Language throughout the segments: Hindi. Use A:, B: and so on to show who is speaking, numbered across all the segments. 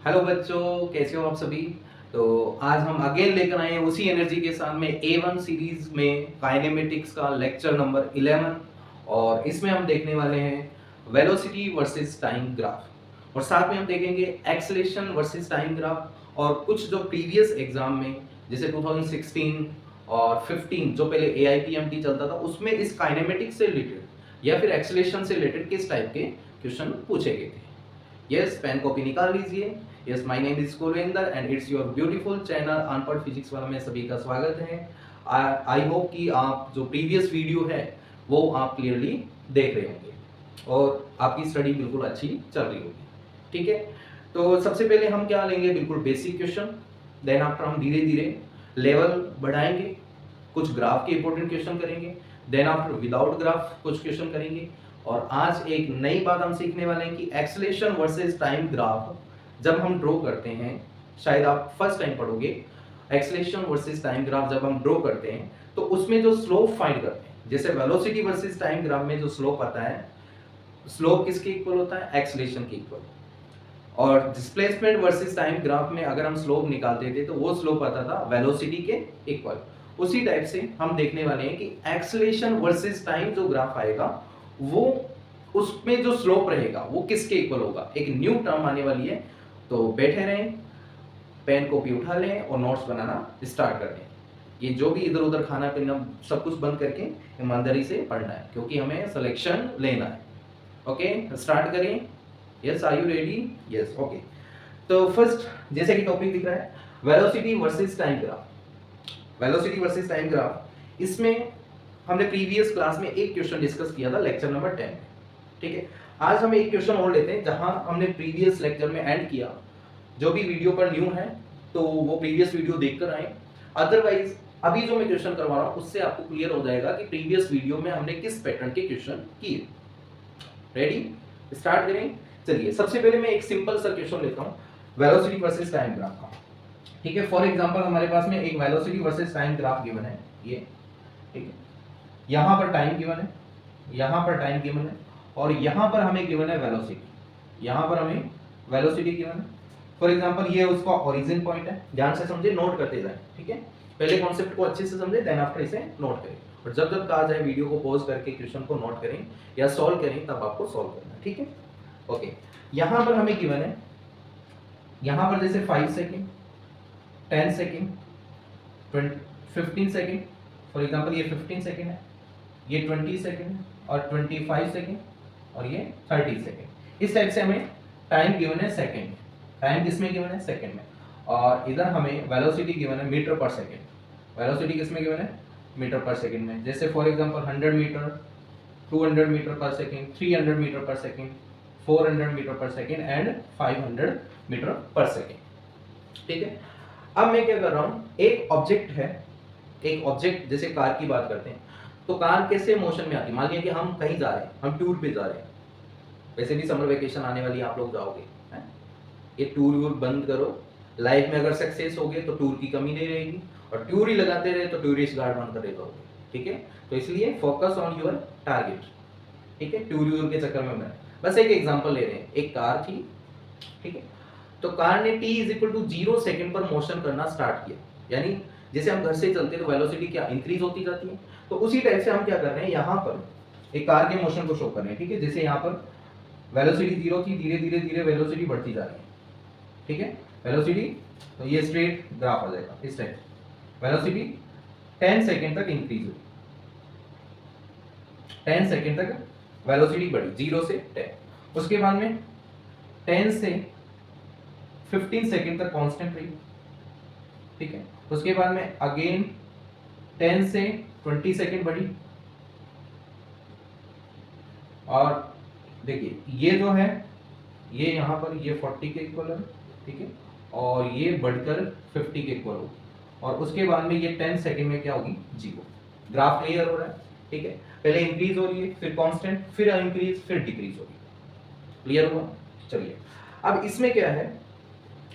A: हेलो बच्चों, कैसे हो आप सभी। तो आज हम अगेन लेकर आए हैं उसी एनर्जी के साथ में A1 सीरीज में काइनेमेटिक्स का लेक्चर नंबर 11। और इसमें हम देखने वाले हैं वेलोसिटी वर्सेस टाइम ग्राफ, और साथ में हम देखेंगे एक्सेलरेशन वर्सेस टाइम ग्राफ। और कुछ जो प्रीवियस एग्जाम में जैसे 2016 और 15 जो पहले AIPMT चलता था उसमें इस काइनेमेटिक्स से रिलेटेड या फिर एक्सेलरेशन से रिलेटेड किस टाइप के क्वेश्चन पूछे गए थे। यस, पेन कॉपी निकाल लीजिए। Yes, my name is Kulvinder and it's your beautiful channel अनपढ़ फिजिक्स वाला में सभी का स्वागत है। आई होप कि आप जो प्रीवियस वीडियो है वो आप क्लियरली देख रहे होंगे और आपकी स्टडी बिल्कुल अच्छी चल रही होगी। ठीक है, तो सबसे पहले हम क्या लेंगे, बिल्कुल बेसिक क्वेश्चन। देन आफ्टर हम धीरे धीरे लेवल बढ़ाएंगे, कुछ ग्राफ के इंपॉर्टेंट क्वेश्चन करेंगे। देन आफ्टर विदाउट ग्राफ कुछ क्वेश्चन करेंगे। और आज एक नई बात हम सीखने वाले हैं कि एक्सेलरेशन वर्सेस टाइम ग्राफ जब हम ड्रॉ करते हैं, शायद आप फर्स्ट टाइम पढ़ोगे, एक्सेलरेशन वर्सेस टाइम ग्राफ जब हम ड्रॉ करते हैं तो उसमें जो स्लोप फाइंड करते हैं, जैसे वेलोसिटी वर्सेस टाइम ग्राफ में जो स्लोप आता है, स्लोप किसके इक्वल होता है, एक्सेलरेशन के इक्वल। और डिस्प्लेसमेंट वर्सेस टाइम ग्राफ में अगर हम स्लोप निकालते थे तो वो स्लोप आता था वेलोसिटी के इक्वल। उसी टाइप से हम देखने वाले हैं कि एक्सेलरेशन वर्सेस टाइम जो ग्राफ आएगा वो उसमें जो स्लोप रहेगा वो किसके इक्वल होगा। एक न्यू टर्म आने वाली है, तो बैठे रहें, पेन कॉपी उठा लें और नोट्स बनाना स्टार्ट कर दें। ये जो भी इधर उधर खाना पीना सब कुछ बंद करके ईमानदारी से पढ़ना है, क्योंकि हमें सिलेक्शन लेना है। ओके, स्टार्ट करें। Yes, are you ready? Yes, okay. तो फर्स्ट जैसे कि टॉपिक दिख रहा है velocity versus time graph. Velocity versus time graph, इसमें हमने प्रीवियस क्लास में एक क्वेश्चन डिस्कस किया था लेक्चर नंबर 10। ठीक है, आज हम एक क्वेश्चन और लेते हैं जहां हमने प्रीवियस लेक्चर में एंड किया। जो भी वीडियो पर न्यू है तो वो प्रीवियस वीडियो देखकर आए, अदरवाइज अभी जो मैं क्वेश्चन करवा रहा हूं उससे आपको क्लियर हो जाएगा कि प्रीवियस वीडियो में हमने किस पैटर्न के क्वेश्चन किए। रेडी, स्टार्ट करें। चलिए, सबसे पहले मैं एक सिंपल सा क्वेश्चन लेता हूं वेलोसिटी वर्सेस टाइम ग्राफ का। ठीक है, फॉर एग्जांपल हमारे पास में एक velocity versus time graph given है ये। ठीक है, यहां पर टाइम गिवन है, यहां पर टाइम गिवन है, और यहां पर हमें गिवन है वेलोसिटी। यहां पर हमें वेलोसिटी गिवन है। फॉर एग्जांपल ये उसका ओरिजिन पॉइंट है, ध्यान से समझे, नोट करते जाएं। ठीक है, पहले कॉन्सेप्ट को अच्छे से समझे, देन आफ्टर इसे नोट करें। और जब जब कहा जाए वीडियो को पॉज करके क्वेश्चन को नोट करें या सॉल्व करें, तब आपको सॉल्व करना है। ठीक है, ओके। यहां पर हमें गिवन है, यहां पर जैसे 5 second, 10 second, 15 second. For example ये 15 सेकंड है, ये 20 सेकंड है, और 25 सेकंड, और ये 30 सेकंड। इस टाइप से हमें टाइम गिवन है सेकंड। टाइम किसमें गिवन है, सेकंड में। और इधर हमें वेलोसिटी गिवन है मीटर पर सेकंड। वेलोसिटी किसमें गिवन है, मीटर पर सेकंड में। जैसे for example 100 metre, 200 metre per second, 300 metre per second, 400 metre per second and 500 metre per second. ठीक है, अब मैं क्या कर रहा हूं, एक ऑब्जेक्ट है, एक ऑब्जेक्ट, जैसे कार की बात करते हैं तो कार कैसे मोशन में आती है। मान लिया कि हम कहीं जा रहे हैं, हम टूर पे जा रहे हैं, वैसे भी समर वेकेशन आने वाली है, आप लोग जाओगे, हैं? ये टूर वूर बंद करो। लाइफ में अगर सक्सेस हो गए तो टूर की कमी नहीं रहेगी, और टूर ही लगाते रहे तो टूरिस्ट गार्ड बनकर रह जाओगे। ठीक है, तो इसलिए फोकस ऑन योर टारगेट। ठीक है, टूर वूर के चक्कर में मैं बस एक एग्जांपल ले रहे हैं। एक कार थी, ठीक है, तो कार ने t is equal to 0 second पर मोशन करना स्टार्ट किया। यानी जैसे हम घर से चलते तो वेलोसिटी क्या इंक्रीज होती जाती है, तो उसी टाइप से हम क्या कर रहे हैं, यहाँ पर एक कार के मोशन को शो कर रहे हैं। ठीक है, जैसे यहाँ पर वेलोसिटी 0 थी, धीरे धीरे धीरे वेलोसिटी बढ़ती जा रही है। ठीक है, वेलोसिटी, तो ये स्ट्रेट ग्राफ आ जाएगा इस टाइप। वेलोसिटी 10 सेकंड तक इंक्रीज हुई, 10 सेकंड तक वेलोसिटी बढ़ी 0 से 10। उसके बाद में 10 से 15 सेकंड तक कांस्टेंट रही। ठीक है, उसके बाद में अगेन 10 से 20 सेकंड बढ़ी, और देखिए ये जो है ये यहाँ पर ये 40 के इक्वल है। ठीक है, और ये बढ़कर 50 के इक्वल होगी, और उसके बाद में ये 10 सेकंड में क्या होगी, 0। ग्राफ क्लियर हो रहा है। ठीक है, पहले इंक्रीज हो रही है, फिर कांस्टेंट, फिर इंक्रीज, फिर डिक्रीज होगी। क्लियर हुआ? चलिए, अब इसमें क्या है,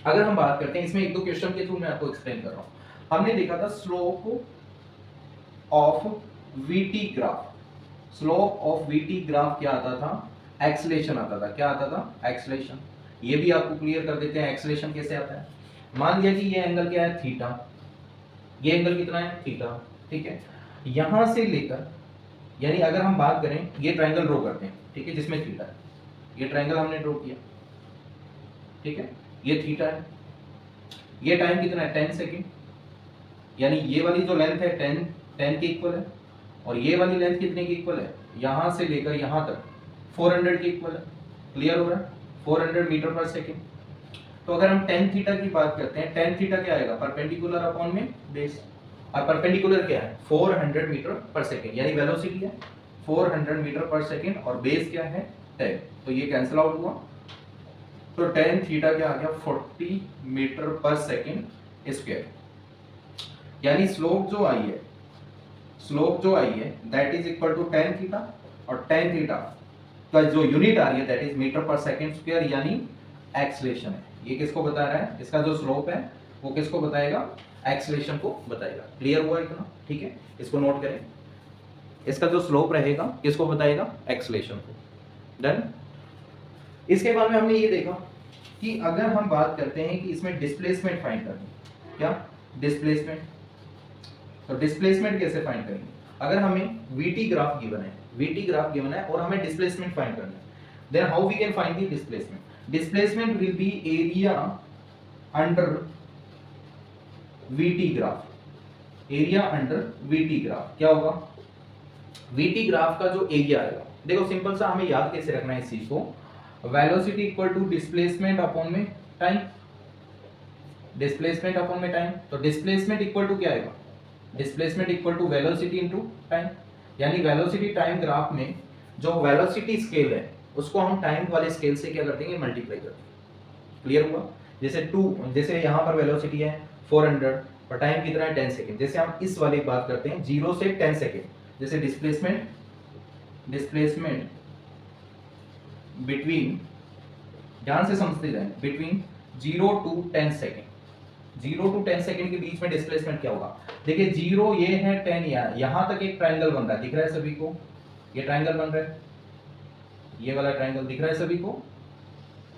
A: अगर हम बात करते हैं, इसमें एक दो क्वेश्चन के थ्रू मैं आपको एक्सप्लेन कर रहा हूं। हमने देखा था slope of VT graph. Slope of VT graph क्या आता था, एक्सेलरेशन आता था। क्या आता था, एक्सेलरेशन। ये भी आपको क्लियर कर देते हैं एक्सेलरेशन कैसे आता है। मान लिया कि ये एंगल क्या है थीटा, ये एंगल कितना है थीटा, ठीक है। यहां से लेकर, यानी अगर हम बात करें, ये ट्रायंगल ड्रॉ करते हैं, ठीक है, जिसमें थीटा है, ये ट्रायंगल हमने ड्रॉ किया, ठीक है, ये थीटा है, ये टाइम कितना है 10 सेकेंड, यानी ये वाली जो लेंथ है 10 के इक्वल है, और ये वाली लेंथ कितने की इक्वल है, यहां से लेकर यहां तक 400 के इक्वल है। क्लियर हो रहा है, 400 मीटर पर सेकेंड। तो अगर हम tan थीटा की बात करते हैं, tan थीटा क्या आएगा, परपेंडिकुलर अपॉन में बेस, और परपेंडिकुलर क्या है 400 मीटर पर सेकेंड, यानी वेलोसिटी है 400 मीटर पर सेकेंड, और बेस क्या है 10, तो ये कैंसिल आउट हुआ, तो tan थीटा क्या आ गया 40 मीटर पर सेकेंड स्क्वायर, यानी स्लोप जो आई है that is equal to tan theta, और tan थीटा का जो यूनिट आ रही है that is metre per second square, यानी एक्सेलरेशन है। ये किसको बता रहा है, इसका जो स्लोप है वो किसको बताएगा, एक्सेलरेशन को बताएगा। क्लियर हुआ इतना, ठीक है, इसको नोट करें, इसका जो स्लोप रहेगा किसको बताएगा, एक्सेलरेशन को। डन। इसके बाद में हमने ये देखा कि अगर हम बात करते हैं कि इसमें डिस्प्लेसमेंट फाइंड करनी, क्या डिस्प्लेसमेंट, तो डिस्प्लेसमेंट कैसे फाइंड करेंगे, अगर हमें वीटी ग्राफ गिवन है और हमें डिस्प्लेसमेंट फाइंड करना है, then how we can find the displacement will be area under VT graph, क्या होगा, वीटी ग्राफ का जो एरिया आएगा, देखो सिंपल सा हमें याद कैसे रखना है इस चीज को, velocity equal to displacement upon में टाइम, तो डिस्प्लेसमेंट इक्वल टू क्या आएगा, displacement equal to velocity into time, यानी वेलोसिटी टाइम ग्राफ में जो वेलोसिटी स्केल है उसको हम टाइम वाले स्केल से क्या कर देंगे, मल्टीप्लाई कर देंगे। क्लियर हुआ, जैसे यहाँ पर वेलोसिटी है 400 और टाइम कितना है 10 सेकेंड, जैसे हम इस वाली बात करते हैं 0 से 10 सेकेंड, जैसे डिस्प्लेसमेंट बिटवीन, ध्यान से समझते जाएं, between 0 to 10 second, 0 to 10 second के बीच में डिस्प्लेसमेंट क्या होगा, देखिए 0 ये है 10 यहाँ तक एक ट्रायंगल बन रहा है, दिख रहा है सभी को, ये ट्रायंगल बन रहा है, ये वाला ट्रायंगल दिख रहा है सभी को,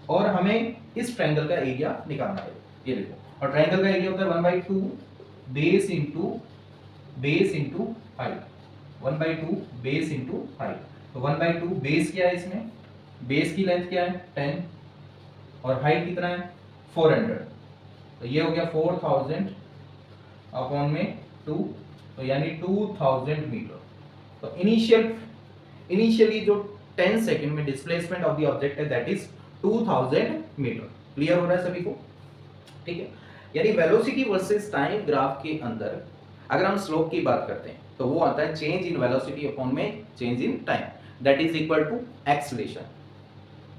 A: और हमें इस ट्रायंगल का एरिया निकालना है, ये देखो, और ट्रायंगल का एरिया होता है 1/2 base into height, 1/2 base into height, तो 1/2 बेस क्या है, इसमें बेस की लेंथ क्या है 10 और हाइट कितना है 400, तो ये हो गया 4000 अपॉन में 2, तो यानी 2000 मीटर। तो इनिशियली जो 10 सेकेंड में डिस्प्लेसमेंट ऑफ द ऑब्जेक्ट है दैट इज 2000 मीटर। क्लियर हो रहा है सभी को, ठीक है, यानी वेलोसिटी वर्सेस टाइम ग्राफ के अंदर अगर हम स्लोप की बात करते हैं तो वो आता है चेंज इन वेलोसिटी अपॉन में change in time, that is equal to acceleration.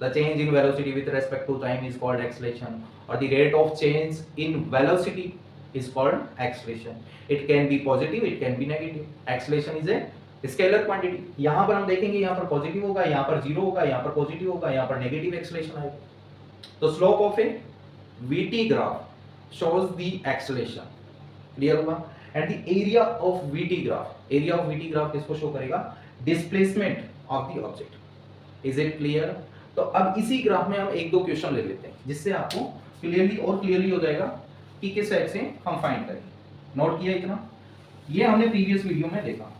A: The change in velocity with respect to time is called acceleration, or the rate of change in velocity is called acceleration. It can be positive, it can be negative. Acceleration is a scalar quantity. यहाँ पर हम देखेंगे, यहाँ पर पॉजिटिव होगा, यहाँ पर जीरो होगा, यहाँ पर पॉजिटिव होगा, यहाँ पर नेगेटिव एक्सेलरेशन आएगा। तो slope of A VT graph shows the acceleration. Clear हुआ? And the area of VT graph किसको शो करेगा? Displacement of the object. Is it clear? तो अब इसी ग्राफ में हम एक दो क्वेश्चन ले लेते हैं जिससे आपको क्लियरली हो जाएगा कि किस टाइप से हम फाइंड करेंगे। नोट किया इतना, ये हमने प्रीवियस वीडियो में देखा,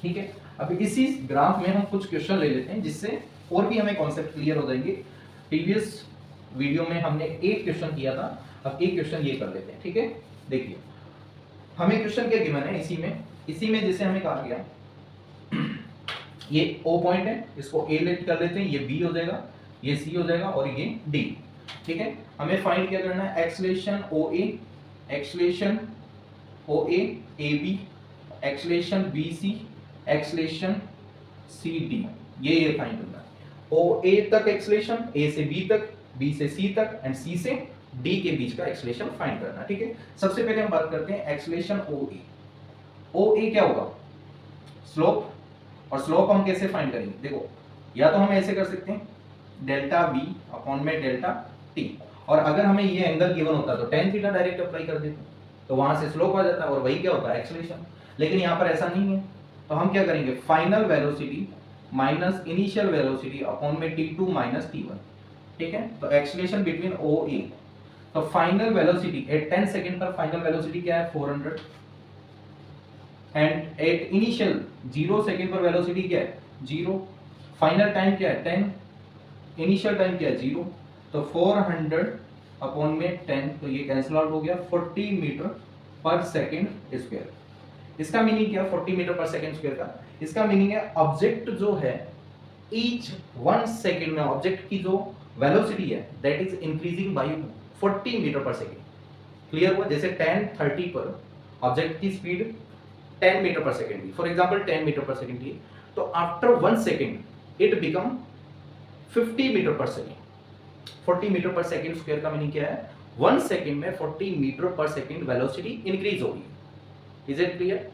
A: ठीक है। अब इसी ग्राफ में हम कुछ क्वेश्चन ले लेते हैं जिससे और भी हमें कॉन्सेप्ट क्लियर हो जाएंगे। प्रीवियस वीडियो में हमने एक क्वेश्चन किया था, अब एक क्वेश्चन ये कर लेते हैं, ठीक है। देखिए हमें क्वेश्चन क्या गिवन है, इसी में जैसे हमें कहा गया ये O पॉइंट है, इसको A लेट कर लेते हैं, ये B हो जाएगा, ये C हो जाएगा और ये D, ठीक है। हमें फाइंड क्या करना है, acceleration OA AB, acceleration BC, acceleration CD, ये फाइंड करना है। OA तक एक्सेलरेशन, A से B तक, B से C तक एंड C से D के बीच का एक्सेलरेशन फाइंड करना, ठीक है। सबसे पहले हम बात करते हैं एक्सेलरेशन OA क्या होगा, स्लोप, और स्लोप हम कैसे फाइंड करेंगे, देखो या तो हम ऐसे कर सकते हैं डेल्टा V अपॉन में डेल्टा T, और अगर हमें ये एंगल गिवन होता तो tan थीटा डायरेक्ट अप्लाई कर देते तो वहां से स्लोप आ जाता और वही क्या होता है एक्सेलरेशन, लेकिन यहाँ पर ऐसा नहीं है। तो हम क्या करेंगे, final velocity minus initial velocity upon में T2 माइनस T1, ठीक है। तो एक्सीलरेशन बिटवीन ओ ए, तो फाइनल वेलोसिटी एट 10 सेकंड पर फाइनल वेलोसिटी क्या है 400, एंड एट इनिशियल 0 सेकंड पर वेलोसिटी क्या है 0, फाइनल टाइम क्या है 10, इनिशियल टाइम क्या है 0, तो 400 अपॉन में 10, तो ये कैंसिल आउट हो गया 40 मीटर पर सेकंड स्क्वायर। इसका मीनिंग क्या 40 मीटर पर सेकंड स्क्वायर का, इसका मीनिंग है ऑब्जेक्ट जो है ईच 1 सेकंड में ऑब्जेक्ट की जो वेलोसिटी है that is increasing by 40 metre per second. Clear हुआ? जैसे 10:30 पर ऑब्जेक्ट की स्पीड 10 मीटर पर सेकंड थी, for example 10 metre per second थी, तो after 1 second it become 50 metre per second. 40 metre per second square का मीनिंग क्या है 1 सेकंड में 40 metre per second velocity increase होगी। Is it clear?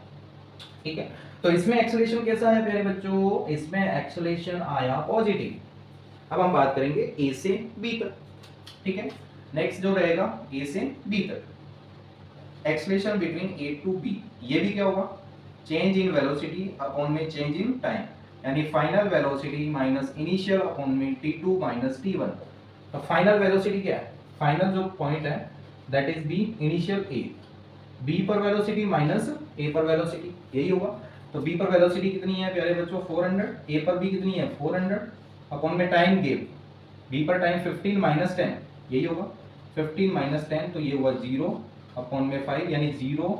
A: ठीक है। तो इसमें एक्सेलरेशन कैसा है प्यारे बच्चों, इसमें एक्सेलरेशन आया पॉजिटिव। अब हम बात करेंगे ए से बी तक, ठीक है। नेक्स्ट जो रहेगा ए से बी तक acceleration between A to B, ये भी क्या होगा चेंज इन वेलोसिटी अपॉन में चेंज इन टाइम, यानी final velocity minus initial upon में t2 माइनस t1। तो फाइनल वेलोसिटी क्या है, फाइनल जो पॉइंट है that is B, initial A, B पर वेलोसिटी माइनस ए पर वेलोसिटी, यही होगा। तो बी पर वेलोसिटी कितनी है प्यारे बच्चों 400, ए पर भी कितनी है 400 अपॉन में टाइम गेप, बी पर टाइम 15 माइनस 10, यही होगा 15 माइनस 10, तो ये हुआ 0 अपॉन में 5, यानी 0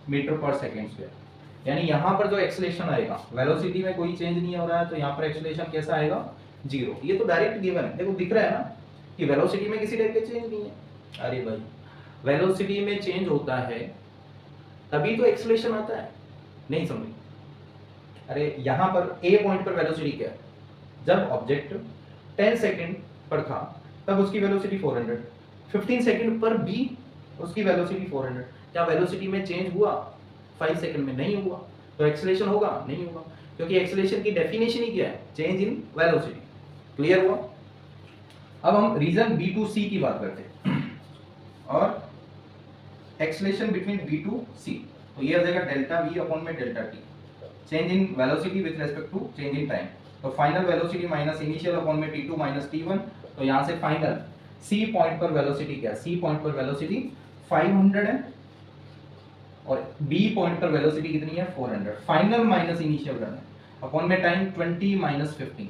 A: मीटर पर सेकेंड स्क्वायर। यानी यहाँ पर जो एक्सेलरेशन आएगा वेलोसिटी में कोई चेंज नहीं हो रहा है, तो यहाँ पर एक्सेलरेशन कैसा आएगा 0। ये तो डायरेक्ट गिवन है, देखो दिख रहा है ना कि वेलोसिटी में किसी टाइप का चेंज नहीं है। अरे भाई वेलोसिटी में चेंज होता है तभी तो एक्सेलरेशन आता है, नहीं समझ? अरे यहाँ पर ए पॉइंट पर वेलोसिटी क्या है, जब ऑब्जेक्ट 10 सेकंड पर था तब उसकी वेलोसिटी 400, 15 सेकंड पर भी उसकी वेलोसिटी 400, क्या वेलोसिटी में चेंज हुआ 5 सेकंड में? नहीं हुआ। तो एक्सेलरेशन होगा? नहीं होगा, क्योंकि एक्सेलरेशन की डेफिनेशन ही क्या है चेंज इन वेलोसिटी। क्लियर हुआ? अब हम रीजन बी टू सी की बात करते हैं और acceleration between B to C, तो ये आ जाएगा डेल्टा वी अपॉन में delta T, change in velocity with respect to change in time. तो final velocity minus initial upon में t2 माइनस t1, तो यहाँ से फाइनल सी पॉइंट पर वेलोसिटी क्या है, सी पॉइंट पर वेलोसिटी 500 है और बी पॉइंट पर वेलोसिटी कितनी है 400, फाइनल माइनस इनिशियल करना है अपॉन में टाइम 20 माइनस 15,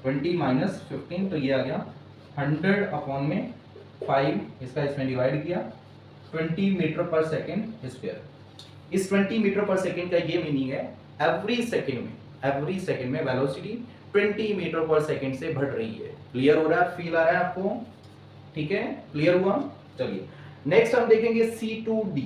A: 20 माइनस 15, तो ये आ गया 100 अपॉन में 5, इसका इसमें डिवाइड किया 20 मीटर पर सेकेंड स्क्वायर। इस 20 मीटर पर सेकेंड का ये मीनिंग है एवरी सेकेंड में वेलोसिटी 20 मीटर पर सेकेंड से बढ़ रही है। क्लियर हो रहा है, फील आ रहा है आपको? ठीक है, क्लियर हुआ? चलिए नेक्स्ट हम देखेंगे C2D।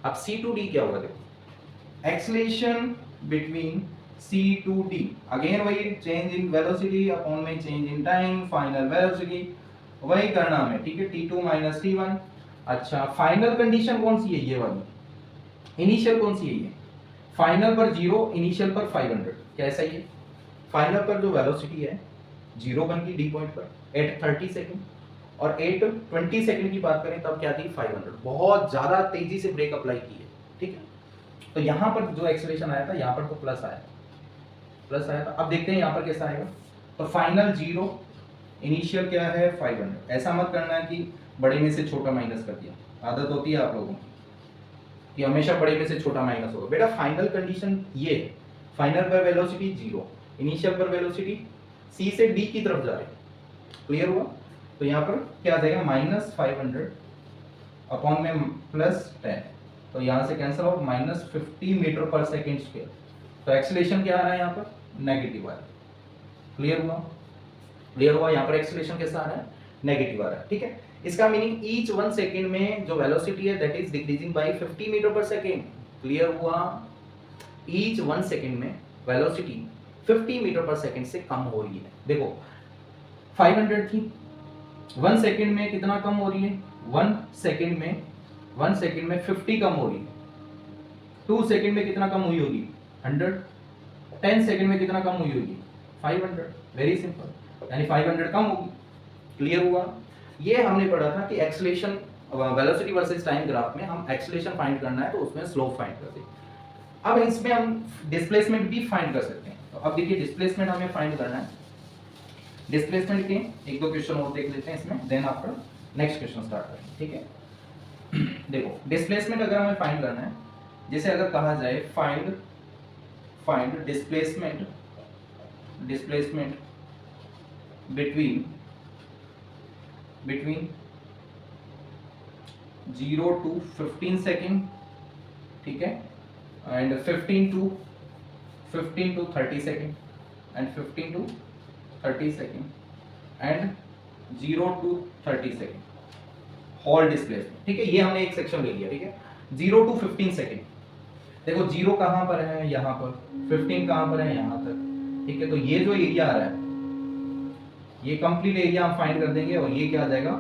A: अब C2D क्या होगा, देखो एक्सेलरेशन बिटवीन C2D, अगेन वही चेंज इन वेलोसिटी अपॉन में change in time, final velocity वही करना हमें, ठीक है t2 माइनस t1। अच्छा फाइनल कंडीशन कौन सी है, ये वाली। इनिशियल कौन सी है, ये फाइनल पर 0, इनिशियल पर 500, कैसा ही है। फाइनल पर जो वेलोसिटी है 0 बन गई डी पॉइंट पर एट 30 सेकंड, और एट 20 सेकंड की बात करें तब क्या थी 500, बहुत ज्यादा तेजी से ब्रेक अप्लाई की है, ठीक है। तो यहाँ पर जो एक्सेलरेशन आया था यहाँ पर तो प्लस आया था। अब देखते हैं यहाँ पर कैसा आएगा। तो फाइनल 0, इनिशियल क्या है 500, ऐसा मत करना है कि बड़े में से छोटा माइनस कर दिया, आदत होती है आप लोगों की कि हमेशा बड़े में से छोटा माइनस होगा। बेटा फाइनल कंडीशन ये, फाइनल पर वेलोसिटी 0, इनिशियल पर वेलोसिटी सी से डी की तरफ जा रही है। क्लियर हुआ? तो यहाँ पर क्या आ जाएगा माइनस 500 अपॉन में प्लस 10, तो यहाँ से cancel out minus 50 metre per second square. तो एक्सेलरेशन क्या आ रहा है यहाँ पर नेगेटिव आ रहा है। क्लियर हुआ? यहाँ पर एक्सेलरेशन कैसा आ रहा है नेगेटिव आ रहा है, ठीक है। इसका मीनिंग ईच 1 सेकेंड में जो वेलोसिटी है that is decreasing by 50 metre per second. Clear हुआ? ईच 1 सेकेंड में वेलोसिटी 50 मीटर पर सेकेंड से कम हो रही है। देखो 500 थी, 1 सेकेंड में कितना कम हो रही है, 1 सेकेंड में 50 कम हो रही है। 2 सेकेंड में कितना कम हुई होगी 100, 10 सेकेंड में कितना कम हुई होगी 500। वेरी सिंपल, यानी 500 कम होगी। क्लियर हुआ? ये हमने पढ़ा था कि acceleration velocity versus time graph में हम एक्सेलरेशन फाइंड करना है तो उसमें स्लोप फाइंड करते हैं। अब इसमें हम डिस्प्लेसमेंट भी फाइंड कर सकते हैं। तो अब देखिए डिस्प्लेसमेंट हमें फाइंड करना है। डिस्प्लेसमेंट के एक दो क्वेश्चन और देख लेते हैं इसमें, then after next question start करें, ठीक है। देखो डिस्प्लेसमेंट अगर हमें फाइंड करना है, जैसे अगर कहा जाए find displacement between 0 to 15 second, ठीक है, and 15 to 30 second, and 15 to 30 second, and 0 to 30 second hall displacement, ठीक है। ये हमने एक सेक्शन ले लिया, ठीक है। 0 to 15 सेकेंड, देखो 0 कहाँ पर है, यहाँ पर, 15 कहाँ पर है, यहाँ तक, ठीक है। तो ये जो एरिया आ रहा है, ये कंप्लीट एरिया हम फाइंड कर देंगे, और ये क्या आ जाएगा,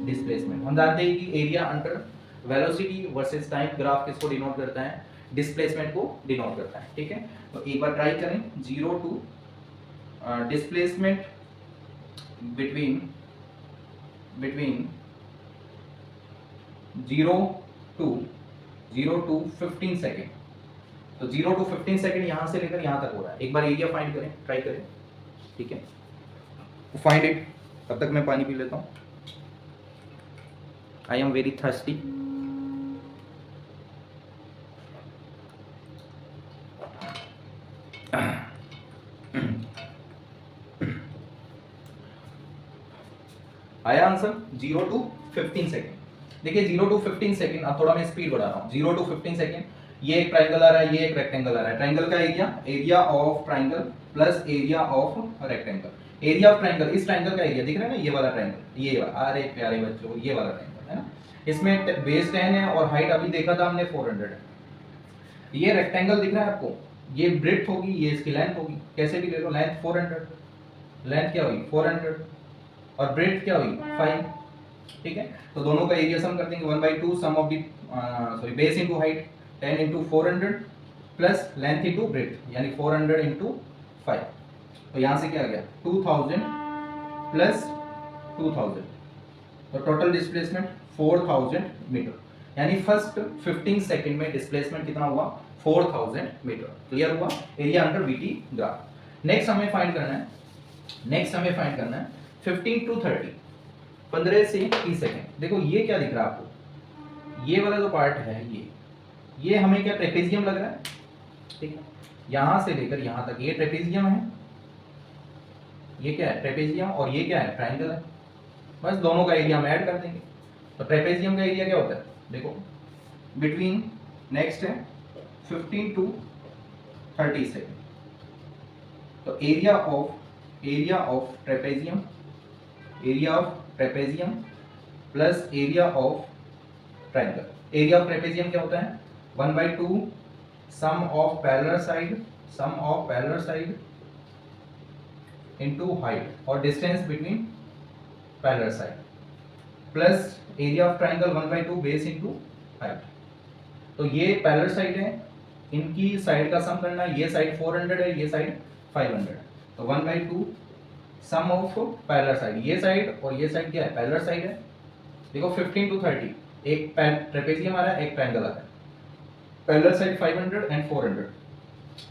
A: डिस्प्लेसमेंट। हम जानते हैं कि area under velocity versus time graph किसको डिनोट करता है, डिस्प्लेसमेंट को डिनोट करता है, ठीक है। तो एक बार ट्राई करें, 0 to displacement between 0 to 15 second. तो 0 to 15 सेकेंड यहां से लेकर यहां तक हो रहा है। एक बार एरिया फाइंड करें, ट्राई करें, ठीक है। फाइंड इट, तब तक मैं पानी पी लेता हूं, आई एम वेरी थर्स्टी। आया आंसर 0 to 15 सेकेंड। देखिए 0 to 15 सेकेंड, अब थोड़ा मैं स्पीड बढ़ा रहा हूँ। 0 to 15 सेकेंड, ये एक ट्राइंगल आ रहा है, ये एक रेक्टेंगल आ रहा है। ट्राइंगल का area of triangle plus area of rectangle. Area of triangle, इस ट्राइंगल का एरिया दिख रहा है ना, ये वाला ट्राइंगल, ये वाला, अरे प्यारे बच्चों, ये वाला ट्राइंगल है ना। इसमें बेस 10 है और हाइट अभी देखा था हमने 400 है। ये रेक्टेंगल दिख रहा है आपको, ये ब्रेड्थ होगी, ये इसकी लेंथ होगी, कैसे भी ले लो, लेंथ 400, लेंथ क्या हुई 400, और ब्रेड्थ क्या हुई 5, ठीक है। तो दोनों का एरिया सम कर देंगे, 1/2 sum of the base into height, 10 into 400 plus length into breadth, यानी 400 into 5। तो यहाँ से क्या आ गया 2000 प्लस 2000, तो टोटल डिस्प्लेसमेंट 4000 मीटर, यानी फर्स्ट 15 सेकंड में डिस्प्लेसमेंट कितना हुआ 4000 मीटर। क्लियर हुआ, area under VT graph. Next हमें फाइंड करना है 15 to 30, 15 से 30 सेकंड। देखो ये क्या दिख रहा है आपको, ये वाला जो पार्ट है, ये हमें क्या ट्रेपेजियम लग रहा है, ठीक है। यहां से लेकर यहां तक ये ट्रेपेजियम है, ये क्या है ट्रेपेजियम, और ये क्या है ट्राइंगल है। बस दोनों का एरिया हम ऐड कर देंगे। तो ट्रेपेजियम का एरिया क्या होता है, देखो बिटवीन, नेक्स्ट है 15 to 30 सेकेंड। तो area of trapezium plus area of triangle. Area of trapezium क्या होता है 1/2 sum of parallel side into height और distance between parallel side, plus area of triangle 1/2 base into height. तो ये पैरेलल साइड है, इनकी साइड का सम करना है, ये साइड 400 है, ये साइड 500 है। तो 1/2 सम ऑफ पैरेलल साइड, ये साइड और ये साइड क्या है पैरेलल साइड है। देखो 15 to 30, एक ट्रेपेजियम आ रहा है, एक ट्राइंगल आ रहा है, पैरेलल साइड 500 एंड 400,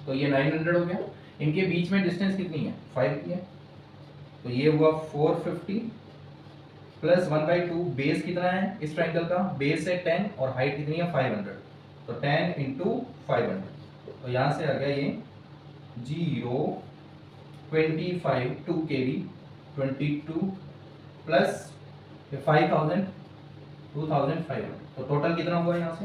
A: तो ये 900 हो गया। इनके बीच में डिस्टेंस कितनी है 5 की है, तो ये हुआ 450 प्लस 1/2 बेस कितना है इस ट्राइंगल का, बेस है 10 और हाइट कितनी है 500, तो 10 into 500। तो यहाँ से आ गया ये 0.25 2 kV 22 प्लस 5000 2500, तो टोटल कितना हुआ यहाँ से,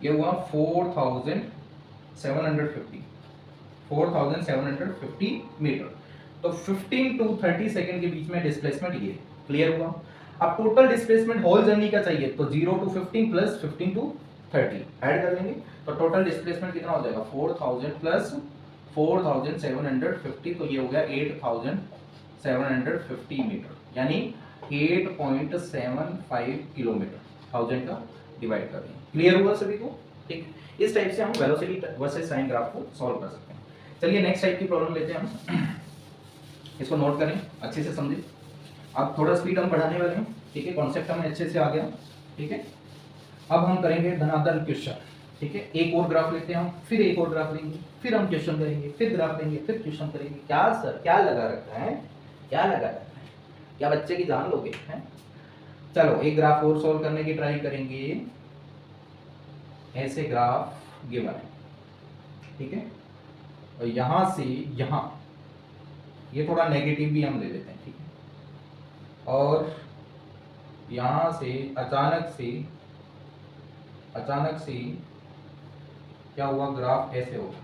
A: ये हुआ 4750 मीटर। तो 15 to 30 सेकंड के बीच में डिस्प्लेसमेंट ये क्लियर हुआ। अब टोटल डिस्प्लेसमेंट होल जर्नी का चाहिए, तो 0 to 15 प्लस 15 to 30 ऐड कर लेंगे, तो टोटल डिस्प्लेसमेंट कितना हो जाएगा 4000 प्लस 4750, तो ये हो गया 8750 मीटर, यानी 8.75 किलोमीटर, 1000 का डिवाइड कर देंगे। क्लियर हुआ सभी को, ठीक। इस टाइप से हम वेलोसिटी वर्सेस टाइम ग्राफ को सॉल्व कर सकते हैं। चलिए नेक्स्ट टाइप की प्रॉब्लम लेते हैं हम, इसको नोट करें, अच्छे से समझें। अब थोड़ा स्पीड हम बढ़ाने वाले हैं, ठीक है, कॉन्सेप्ट हमें अच्छे से आ गया, ठीक है। अब हम करेंगे धनात्मक क्वेश्चन, ठीक है। एक और ग्राफ लेते हैं हम, फिर एक और ग्राफ लेंगे, फिर हम क्वेश्चन करेंगे, फिर ग्राफ लेंगे, फिर क्वेश्चन करेंगे। क्या सर क्या लगा रखा है, क्या लगा है? क्या बच्चे की जान लोगे हैं? चलो एक ग्राफ और सॉल्व करने की ट्राई करेंगे। ऐसे ग्राफ गिवन है, ठीक है, और यहां से यहां ये थोड़ा नेगेटिव भी हम ले लेते हैं, ठीक है, और यहां से अचानक से क्या हुआ, ग्राफ ऐसे होगा,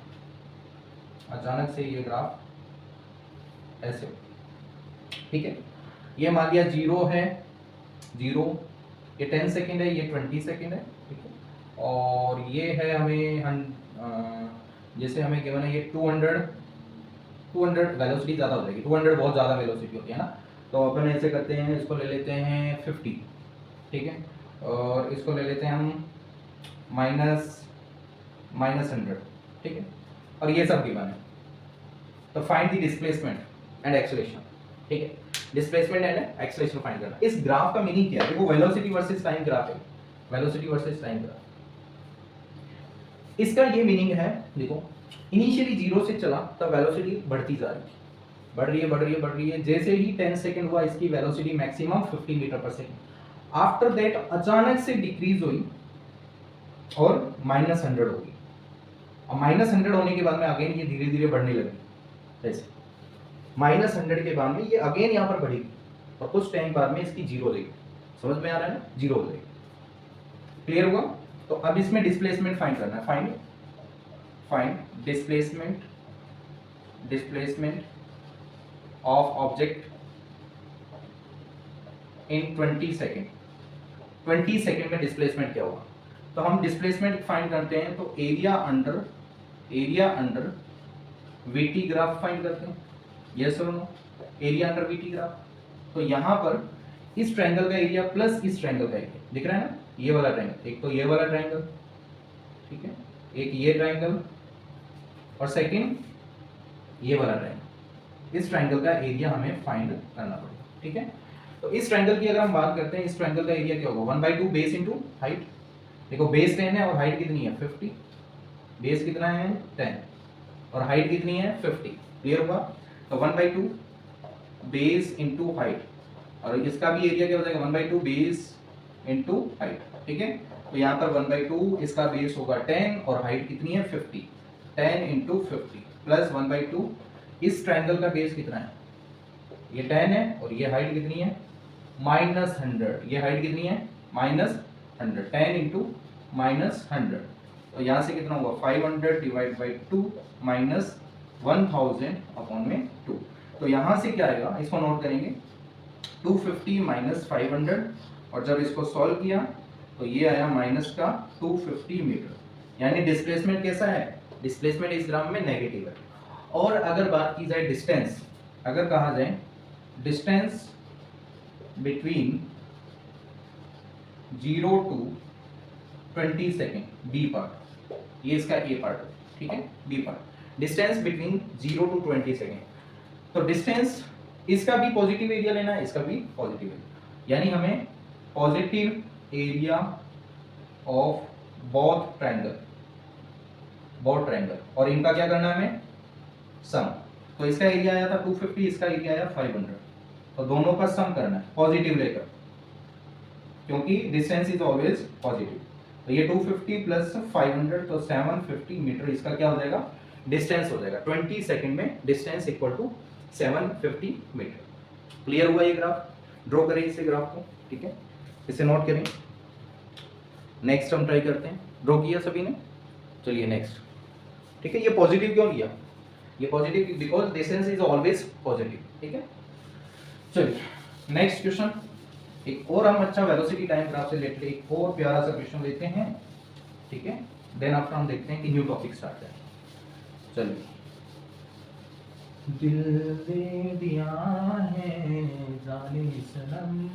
A: अचानक से ये ग्राफ ऐसे हो, ठीक है। ये मान लिया 0 है, 0, ये 10 सेकेंड है, ये 20 सेकेंड है, ठीक है, और ये है हमें जैसे हमें गिवन है ये 200 वेलोसिटी ज़्यादा हो जाएगी, 200 बहुत ज़्यादा वेलोसिटी होती है ना, तो अपन ऐसे करते हैं, इसको ले लेते हैं 50, ठीक है, और इसको ले लेते हैं हम -100, ठीक है, और ये सब गिवन है। तो find the displacement and acceleration, ठीक है, डिस्प्लेसमेंट एंड एक्सेलरेशन फाइंड करना। इस ग्राफ का मीनिंग क्या है? देखो वेलोसिटी वर्सेस टाइम ग्राफ है, वेलोसिटी वर्सेस टाइम ग्राफ। इसका ये मीनिंग है, देखो इनिशियली 0 से चला तब वेलोसिटी बढ़ती जा रही है, बढ़ रही है, जैसे ही 10 सेकंड हुआ इसकी velocity maximum 50 metre per second, after that अचानक से डिक्रीज हुई और -100 होगी, और -100 होने के बाद में अगेन ये धीरे धीरे बढ़ने लगी, ऐसे -100 के बाद में ये अगेन यहाँ पर बढ़ेगी और कुछ टाइम बाद में इसकी 0 हो जाएगी, समझ में आ रहा है ना, 0 हो जाएगी, क्लियर हुआ। तो अब इसमें डिस्प्लेसमेंट फाइंड करना है, find displacement of object in 20 second. 20 second में डिस्प्लेसमेंट क्या होगा? तो हम डिस्प्लेसमेंट फाइंड करते हैं, तो area under VT graph find करते हैं, यस और no, area under VT graph. तो यहाँ पर इस ट्रायंगल का एरिया प्लस इस ट्रायंगल का एरिया दिख रहा है ना, ये वाला ट्रायंगल, एक तो ये वाला ट्रायंगल, ठीक है, एक ये ट्रायंगल, और सेकंड ये वाला ट्रायंगल, इस ट्रायंगल का एरिया हमें फाइंड करना पड़ेगा, ठीक है। तो इस ट्रायंगल की अगर हम बात करते हैं, इस ट्रायंगल का एरिया क्या होगा, 1/2 बेस इंटू हाइट। देखो बेस 10 है और हाइट कितनी है 50, बेस कितना है 10 और हाइट कितनी है 50, क्लियर हुआ। तो 1/2 बेस इंटू हाइट, और इसका भी एरिया क्या हो जाएगा 1/2 बेस इंटू हाइट, ठीक है। तो यहाँ पर 1/2 इसका बेस होगा 10 और हाइट कितनी है 50, 10 इंटू 50 प्लस 1/2, इस ट्रायंगल का बेस कितना है, ये 10 है और ये हाइट कितनी है -100, ये हाइट कितनी है -100, 10 इंटू -100, तो यहाँ से कितना हुआ 500 डिवाइड बाई 2 माइनस 1000 अपॉन में 2। तो यहाँ से क्या आएगा, इसको नोट करेंगे, 250 माइनस 500, और जब इसको सॉल्व किया तो ये आया माइनस का 250 मीटर, यानी डिस्प्लेसमेंट कैसा है, डिस्प्लेसमेंट इस ग्राफ में नेगेटिव है। और अगर बात की जाए डिस्टेंस, अगर कहा जाए distance between 0 to 20 second, B part, ये इसका ए पार्ट है, ठीक है, B part, distance between 0 to 20 second. तो डिस्टेंस इसका भी पॉजिटिव एरिया लेना है, इसका भी पॉजिटिव एरिया, यानी हमें positive area of both triangle, और इनका क्या करना है हमें सम। तो इसका एरिया आया था 250, इसका एरिया आया 500, तो दोनों का सम करना है पॉजिटिव लेकर, क्योंकि डिस्टेंस इज ऑलवेज पॉजिटिव। तो ये 250 प्लस 500 तो 750 मीटर इसका क्या हो जाएगा, डिस्टेंस हो जाएगा। 20 सेकंड में distance equal to 750 metre. Clear हुआ ये ग्राफ, ड्रॉ करें इसे ग्राफ को, ठीक है, इसे नोट करें। नेक्स्ट हम ट्राई करते हैं, ड्रॉ किया सभी ने, चलिए नेक्स्ट, ठीक है। ये पॉजिटिव क्यों लिया, ये positive because distance is always positive, ठीक है। चलिए नेक्स्ट क्वेश्चन, एक और हम अच्छा वेलोसिटी टाइम ग्राफ से रिलेटेड एक और प्यारा सा क्वेश्चन लेते हैं, ठीक है, देन आफ्टर हम देखते हैं कि न्यू टॉपिक स्टार्ट करें। चलिए, दिल दे दिया है जाने सनम,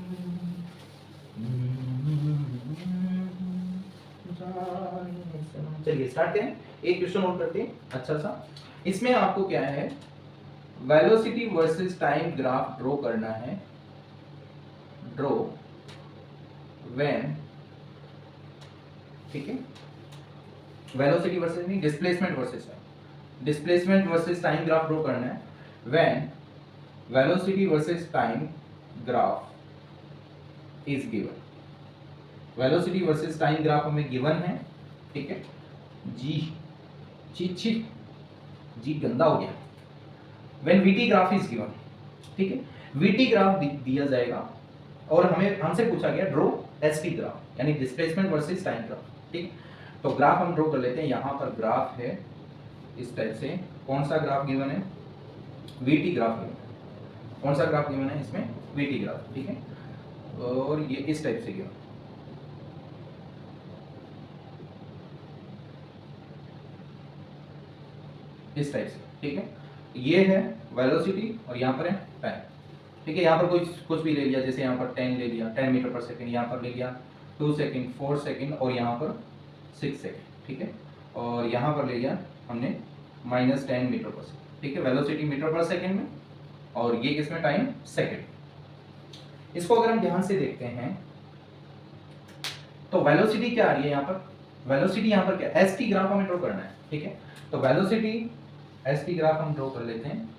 A: चलिए स्टार्ट करें। एक क्वेश्चन नोट करते हैं अच्छा सा, इसमें आपको क्या है, velocity versus time graph draw करना है, ड्रॉ व्हेन, ठीक है, वेलोसिटी वर्सेस नहीं, displacement versus time graph draw करना है when velocity versus time graph is given. Velocity versus time graph हमें गिवन है, ठीक है जी। ची ची जी गंदा हो गया। When VT graph is given, ठीक है, वीटी ग्राफ दिया जाएगा और हमें हमसे पूछा गया ड्रॉ एसटी ग्राफ यानी डिस्प्लेसमेंट वर्सेस टाइम ग्राफ, ठीक। तो ग्राफ हम ड्रॉ कर लेते हैं। यहाँ पर ग्राफ है इस टाइप से। कौन सा ग्राफ गिवन है? वीटी ग्राफ गिवन है। कौन सा ग्राफ गिवन है इसमें? वीटी ग्राफ, ठीक है। और ये इस टाइप से गिवन, इस टाइप से, ठीक है। ये है वेलोसिटी और यहाँ पर है टाइम, ठीक है। यहाँ पर कुछ भी ले लिया, जैसे यहाँ पर 10 ले लिया, 10 मीटर पर सेकंड, यहाँ पर ले लिया 2 सेकंड, 4 सेकंड और यहाँ पर 6 सेकंड, ठीक है। और यहाँ पर ले लिया हमने -10 मीटर पर सेकंड, ठीक है। वेलोसिटी मीटर पर सेकंड में और ये किसमें? Time second. इसको अगर हम ध्यान से देखते हैं तो वेलोसिटी क्या आ रही है यहाँ पर? वेलोसिटी यहाँ पर क्या? एस टी ग्राफ हमें ड्रॉ करना है, ठीक है। तो वेलोसिटी एस टी ग्राफ हम ड्रॉ कर लेते हैं।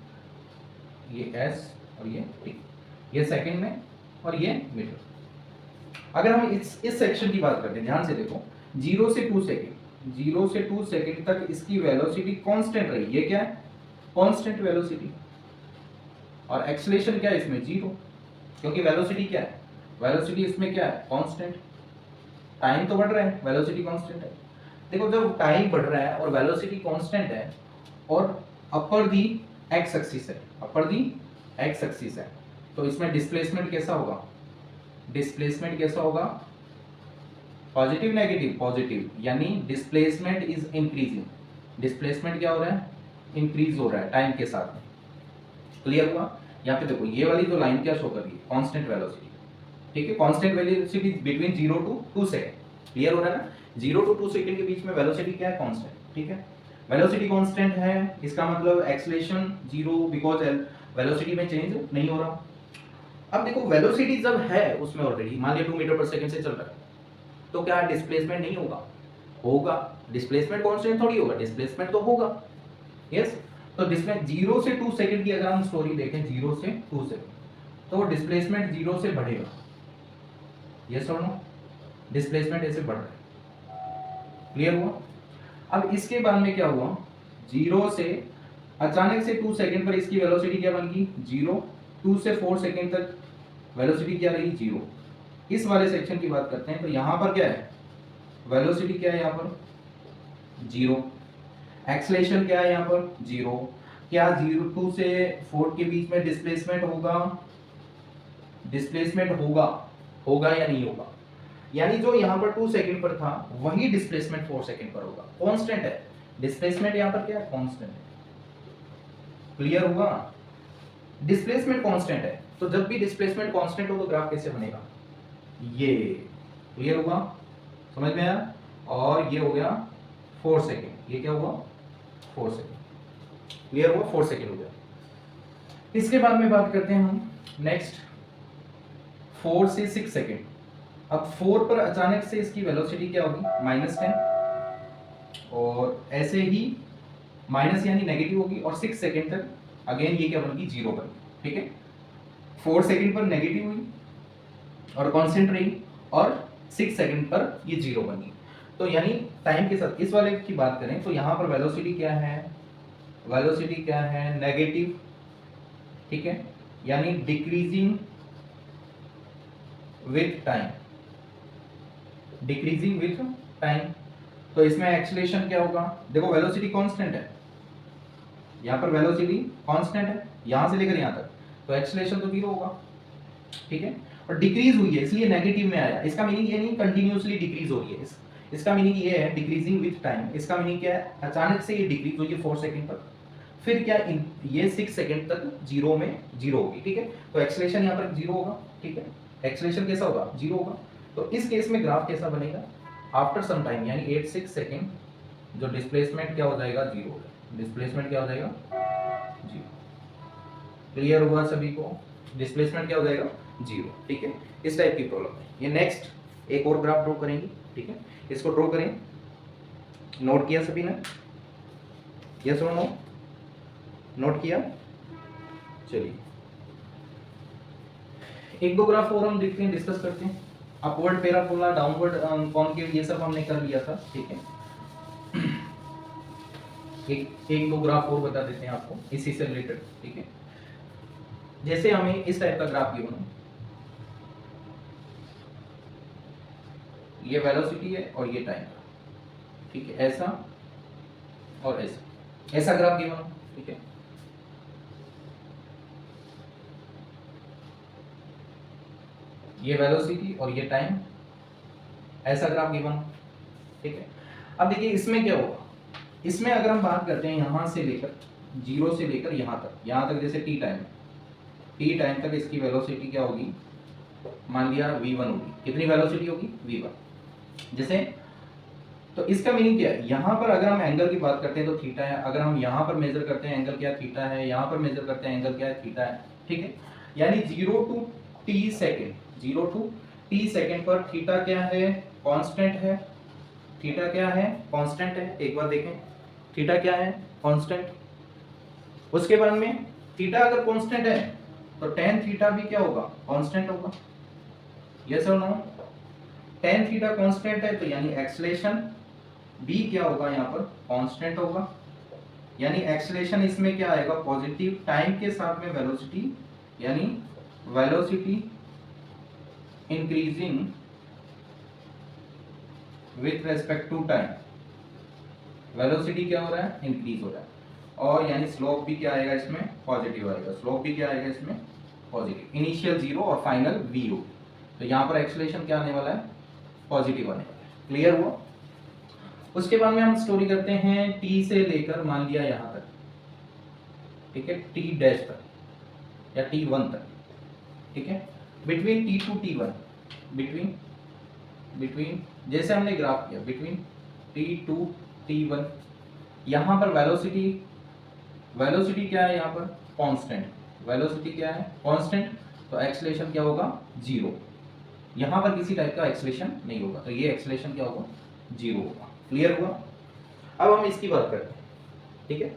A: ये एस और ये टी, ये सेकंड में और ये मीटर। अगर हम इस सेक्शन की बात करते हैं, ध्यान से देखो, 0 से 2 सेकंड, 0 से 2 सेकंड तक इसकी वेलोसिटी कांस्टेंट रही। ये क्या है? Constant velocity. और एक्सेलरेशन क्या है इसमें? 0, क्योंकि वेलोसिटी क्या है? वेलोसिटी इसमें क्या है? कांस्टेंट। टाइम तो बढ़ रहा है, वेलोसिटी कांस्टेंट है। देखो जब टाइम बढ़ रहा है और वेलोसिटी कांस्टेंट है और अपर दी एक्स एक्सिस है, अपर दी एक्स एक्सिस है, तो इसमें डिस्प्लेसमेंट कैसा होगा? डिस्प्लेसमेंट कैसा होगा? Positive negative? पॉजिटिव, यानी डिस्प्लेसमेंट इज इंक्रीजिंग। डिस्प्लेसमेंट क्या हो रहा है? इंक्रीज हो रहा है टाइम के साथ में। क्लियर हुआ? यहाँ पे देखो ये वाली जो लाइन क्या शो कर रही है? कांस्टेंट वेलोसिटी, ठीक है। Constant velocity between 0 to 2 second. Clear हो रहा है ना? 0 to 2 सेकंड के बीच में वेलोसिटी क्या है? कांस्टेंट, ठीक है। वेलोसिटी कांस्टेंट है, इसका मतलब एक्सेलरेशन 0 बिकॉज़ वेलोसिटी में चेंज नहीं हो रहा। अब देखो वेलोसिटी जब है उसमें ऑलरेडी, मान लिया 2 मीटर पर सेकंड से चल रहा है, तो क्या डिस्प्लेसमेंट नहीं होगा? होगा। डिस्प्लेसमेंट कांस्टेंट थोड़ी होगा, डिस्प्लेसमेंट तो होगा। यस, तो डिस्प्लेसमेंट 0 से 2 सेकंड की अगर हम स्टोरी देखें, 0 से 2 सेकंड, तो डिस्प्लेसमेंट 0 से बढ़ेगा। यस और नो? डिस्प्लेसमेंट ऐसे बढ़ रहा है। क्लियर हुआ? अब इसके बाद में क्या हुआ? 0 से अचानक से 2 सेकंड पर इसकी वेलोसिटी क्या बन गई? 0। 2 से 4 सेकंड तक वेलोसिटी क्या रही? 0। इस वाले सेक्शन की बात करते हैं तो यहाँ पर क्या है? वेलोसिटी क्या है यहाँ पर? 0। एक्सेलरेशन क्या है यहाँ पर? 0। क्या 2 से 4 के बीच में डिस्प्लेसमेंट होगा? डिस्प्लेसमेंट होगा, होगा या नहीं होगा? यानी जो यहाँ पर 2 सेकंड पर था वही डिस्प्लेसमेंट 4 सेकंड पर होगा। कांस्टेंट है डिस्प्लेसमेंट, यहाँ पर क्या है? कांस्टेंट है। क्लियर हुआ? डिस्प्लेसमेंट कांस्टेंट है, तो जब भी डिस्प्लेसमेंट कांस्टेंट हो तो ग्राफ कैसे बनेगा? ये। क्लियर हुआ? समझ में आया? और ये हो गया 4 सेकंड। ये क्या हुआ? 4 सेकंड। क्लियर हुआ? 4 सेकंड हो गया। इसके बाद में बात करते हैं हम नेक्स्ट 4 से 6 सेकंड। अब 4 पर अचानक से इसकी वेलोसिटी क्या होगी? -10, और ऐसे ही माइनस यानी नेगेटिव होगी, और 6 सेकंड तक अगेन ये क्या बनेगी? 0 बनेगी, ठीक है। 4 सेकंड पर नेगेटिव हुई और कांस्टेंट रही, और 6 सेकंड पर ये 0 बनी। तो यानी टाइम के साथ इस वाले की बात करें तो यहाँ पर वेलोसिटी क्या है? वेलोसिटी क्या है? नेगेटिव, ठीक है, यानी decreasing with time, decreasing with time. तो इसमें एक्सेलरेशन क्या होगा? देखो वेलोसिटी कांस्टेंट है, यहाँ पर वेलोसिटी कांस्टेंट है यहाँ से लेकर यहाँ तक, तो एक्सेलरेशन तो 0 होगा, ठीक है। और डिक्रीज हुई है इसलिए नेगेटिव में आया। इसका मीनिंग ये नहीं कंटिन्यूअसली डिक्रीज हो रही है, इसका मीनिंग ये है डिक्रीजिंग विथ टाइम। इसका मीनिंग क्या है? अचानक से ये डिक्रीज हुई है 4 सेकंड पर, फिर क्या ये 6 सेकंड तक 0 में 0 होगी, ठीक है। तो एक्सेलरेशन यहाँ पर 0 होगा, ठीक है। एक्सेलरेशन कैसा होगा? 0 होगा। तो इस केस में ग्राफ कैसा बनेगा? आफ्टर सम टाइम यानी 8-6 सेकंड जो डिस्प्लेसमेंट क्या हो जाएगा? 0 हो जाएगा। डिस्प्लेसमेंट क्या हो जाएगा? 0। क्लियर हुआ सभी को? डिस्प्लेसमेंट क्या हो जाएगा? 0, ठीक है। इस टाइप की प्रॉब्लम है ये। नेक्स्ट एक और ग्राफ ड्रॉ करेंगे, ठीक है। इसको ड्रॉ करें। नोट किया सभी ने? यस और नो? नोट किया? चलिए एक दो ग्राफ और हम देखते हैं, डिस्कस करते हैं। अपवर्ड पैराबोला, डाउनवर्ड कॉनकेव, ये सब हमने कर लिया था, ठीक है। एक दो ग्राफ और बता देते हैं आपको इसी से रिलेटेड, ठीक है। जैसे हमें इस टाइप का ग्राफ गिवन है, ये वेलोसिटी है और ये टाइम, ठीक है, ऐसा और ऐसा ग्राफ गिवन है, ठीक है। ये वेलोसिटी और ये टाइम, ऐसा ग्राफ गिवन, ठीक है। अब देखिए इसमें क्या होगा, इसमें अगर हम बात करते हैं यहां से लेकर 0 से लेकर यहां तक जैसे टी टाइम तक इसकी वेलोसिटी क्या होगी, मान लिया v1 होगी। कितनी वेलोसिटी होगी, v1। जैसे तो इसका मीनिंग क्या है, यहां पर अगर हम एंगल की बात करते हैं तो थीटा है, अगर हम यहां पर मेजर करते हैं एंगल क्या, थीटा है, यहां पर मेजर करते हैं एंगल क्या है, थीटा है, ठीक है। यानी 0 टू t सेकेंड पर थीटा क्या है, कांस्टेंट है। थीटा क्या है, कांस्टेंट है। एक बार देखें, थीटा क्या है, कांस्टेंट। उसके बाद में थीटा अगर कांस्टेंट है तो tan थीटा भी क्या होगा, कांस्टेंट होगा। यस और नो? tan थीटा कांस्टेंट है तो यानी एक्सेलेरेशन भी क्या होगा, यहाँ पर कांस्टेंट होगा। यानी एक्सेलेरेशन इसमें क्या आएगा, पॉजिटिव। टाइम के साथ में वेलोसिटी, यानी velocity increasing with respect to time, velocity क्या हो रहा है, इंक्रीज हो रहा है। और यानी स्लोप भी क्या आएगा इसमें, पॉजिटिव आएगा। स्लोप भी क्या आएगा इसमें, पॉजिटिव। इनिशियल 0 और फाइनल v हो, तो यहाँ पर एक्सेलेरेशन क्या आने वाला है, पॉजिटिव आने वाला है। क्लियर हुआ? उसके बाद में हम स्टोरी करते हैं t से लेकर मान लिया यहाँ तक, ठीक है, t डैश तक या t1 तक, ठीक है। Between t to t1, between जैसे हमने ग्राफ किया, बिटवीन t टू t1, यहाँ पर वेलोसिटी क्या है, यहाँ पर कांस्टेंट। वेलोसिटी क्या है, कांस्टेंट, तो एक्सेलेरेशन क्या होगा, 0। यहाँ पर किसी टाइप का एक्सेलेरेशन नहीं होगा, तो ये एक्सेलेरेशन क्या होगा, 0 होगा। क्लियर हुआ? अब हम इसकी बात करते हैं, ठीक है।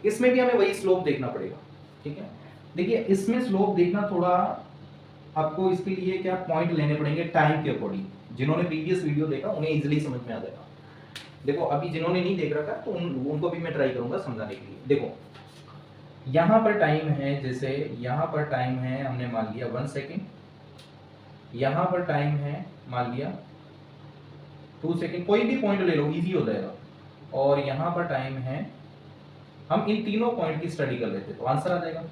A: इसमें भी हमें वही स्लोप देखना पड़ेगा, ठीक है। देखिए इसमें स्लोप देखना थोड़ा आपको, इसके लिए क्या पॉइंट लेने पड़ेंगे टाइम के अकॉर्डिंग। जिन्होंने प्रीवियस वीडियो देखा उन्हें इजीली समझ में आ जाएगा। देखो अभी जिन्होंने नहीं देख रखा तो उनको भी मैं ट्राई करूंगा समझाने के लिए। देखो यहाँ पर टाइम है, जैसे यहाँ पर टाइम है, हमने मान लिया 1 सेकेंड, यहाँ पर टाइम है मान लिया 2 सेकेंड, कोई भी पॉइंट ले लो, इजी हो जाएगा। और यहाँ पर टाइम है, हम इन तीनों पॉइंट की स्टडी कर लेते तो आंसर आ जाएगा,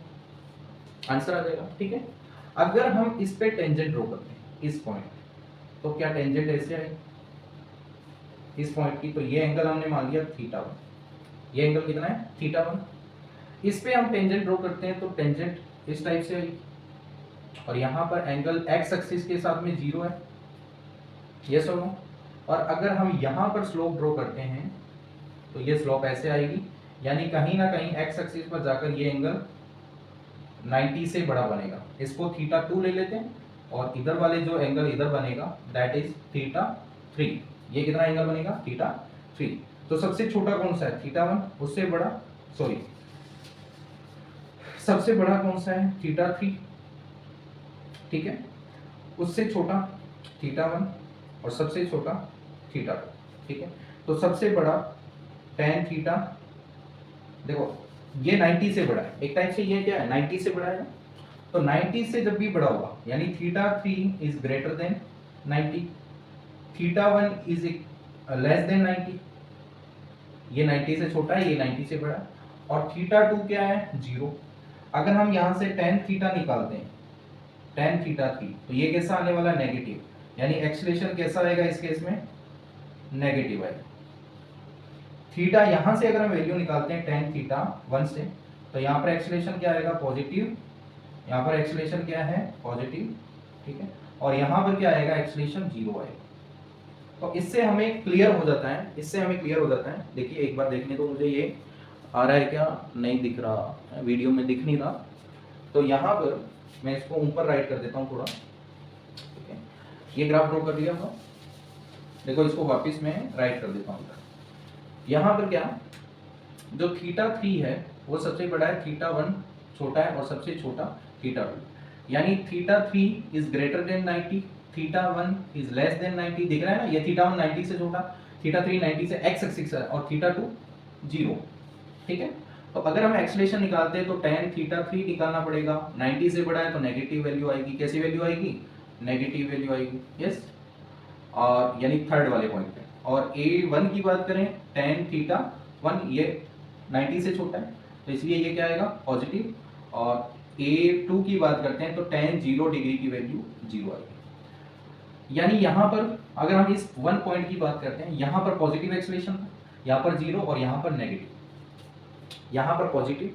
A: ठीक है। अगर हम इस पे टेंजेंट ड्रॉ करते हैं इस पॉइंट, तो क्या टेंजेंट ऐसे आएगी इस पॉइंट की, तो ये एंगल हमने मान लिया θ1। ये एंगल कितना है, θ1। इस पे हम टेंजेंट ड्रॉ करते हैं तो टेंजेंट इस टाइप से आएगी, और यहाँ पर एंगल एक्स एक्सिस के साथ में 0 है। यस और नो? और अगर हम यहाँ पर स्लोप ड्रॉ करते हैं तो ये स्लोप ऐसे आएगी, यानी कहीं ना कहीं एक्स एक्सिस पर जाकर ये एंगल 90 से बड़ा बनेगा। इसको θ2 ले लेते हैं, और इधर वाले जो एंगल इधर बनेगा दैट इज θ3। ये कितना एंगल बनेगा, θ3। तो सबसे छोटा कौन सा है, θ1। उससे बड़ा, सॉरी, सबसे बड़ा कौन सा है, θ3, ठीक है। उससे छोटा θ1 और सबसे छोटा θ2, ठीक है। तो सबसे बड़ा tan थीटा, देखो ये 90 से बड़ा है, एक टाइप से ये क्या है, 90 से बड़ा है ना। तो 90 से जब भी बड़ा होगा यानी θ3 is greater than 90, θ1 is less than 90। ये 90 से छोटा है, ये 90 से बड़ा है, और θ2 क्या है, 0। अगर हम यहाँ से tan थीटा निकालते हैं, tan θ3, तो ये कैसा आने वाला है, नेगेटिव। यानी एक्सेलेरेशन कैसा आएगा इस केस में, नेगेटिव आएगा। थीटा यहाँ से अगर हम वैल्यू निकालते हैं tan θ1 से, तो यहाँ पर एक्सेलेरेशन क्या आएगा, पॉजिटिव। यहाँ पर एक्सेलेरेशन क्या है, पॉजिटिव, ठीक है। और यहाँ पर क्या आएगा, एक्सेलेरेशन 0 आएगा। तो इससे हमें क्लियर हो जाता है, देखिए एक बार देखने तो मुझे ये आ रहा है क्या, नहीं दिख रहा, वीडियो में दिख नहीं रहा। तो यहाँ पर मैं इसको ऊपर राइट कर देता हूँ थोड़ा, ठीक है। ये ग्राफ ड्रॉ कर दिया था, देखो इसको वापस मैं राइट कर देता हूँ। यहाँ पर क्या, जो θ3 है वो सबसे बड़ा है, θ1 छोटा है, और सबसे छोटा θ2। यानी theta 3 is greater than 90, theta 1 is less than 90। दिख रहा है ना, ये थीटा 1 90 से छोटा, थीटा 3 90 से एक्स एक्सिस है, और थीटा 2 0। ठीक है, तो अगर हम एक्सलेशन निकालते हैं तो tan थीटा 3 निकालना पड़ेगा, 90 से बड़ा है तो नेगेटिव वैल्यू आएगी। कैसी वैल्यू आएगी? नेगेटिव वैल्यू आएगी। यस, और यानी थर्ड वाले पॉइंट पे। और a1 की बात करें, tan थीटा 1 ये 90 से छोटा है तो इसलिए ये क्या आएगा? पॉजिटिव। और a2 की बात करते हैं तो tan 0 डिग्री की वैल्यू 0 आएगी। यानी यहाँ पर अगर हम इस वन पॉइंट की बात करते हैं, यहाँ पर पॉजिटिव एक्सलेशन था, यहाँ पर 0 और यहाँ पर नेगेटिव, यहाँ पर पॉजिटिव,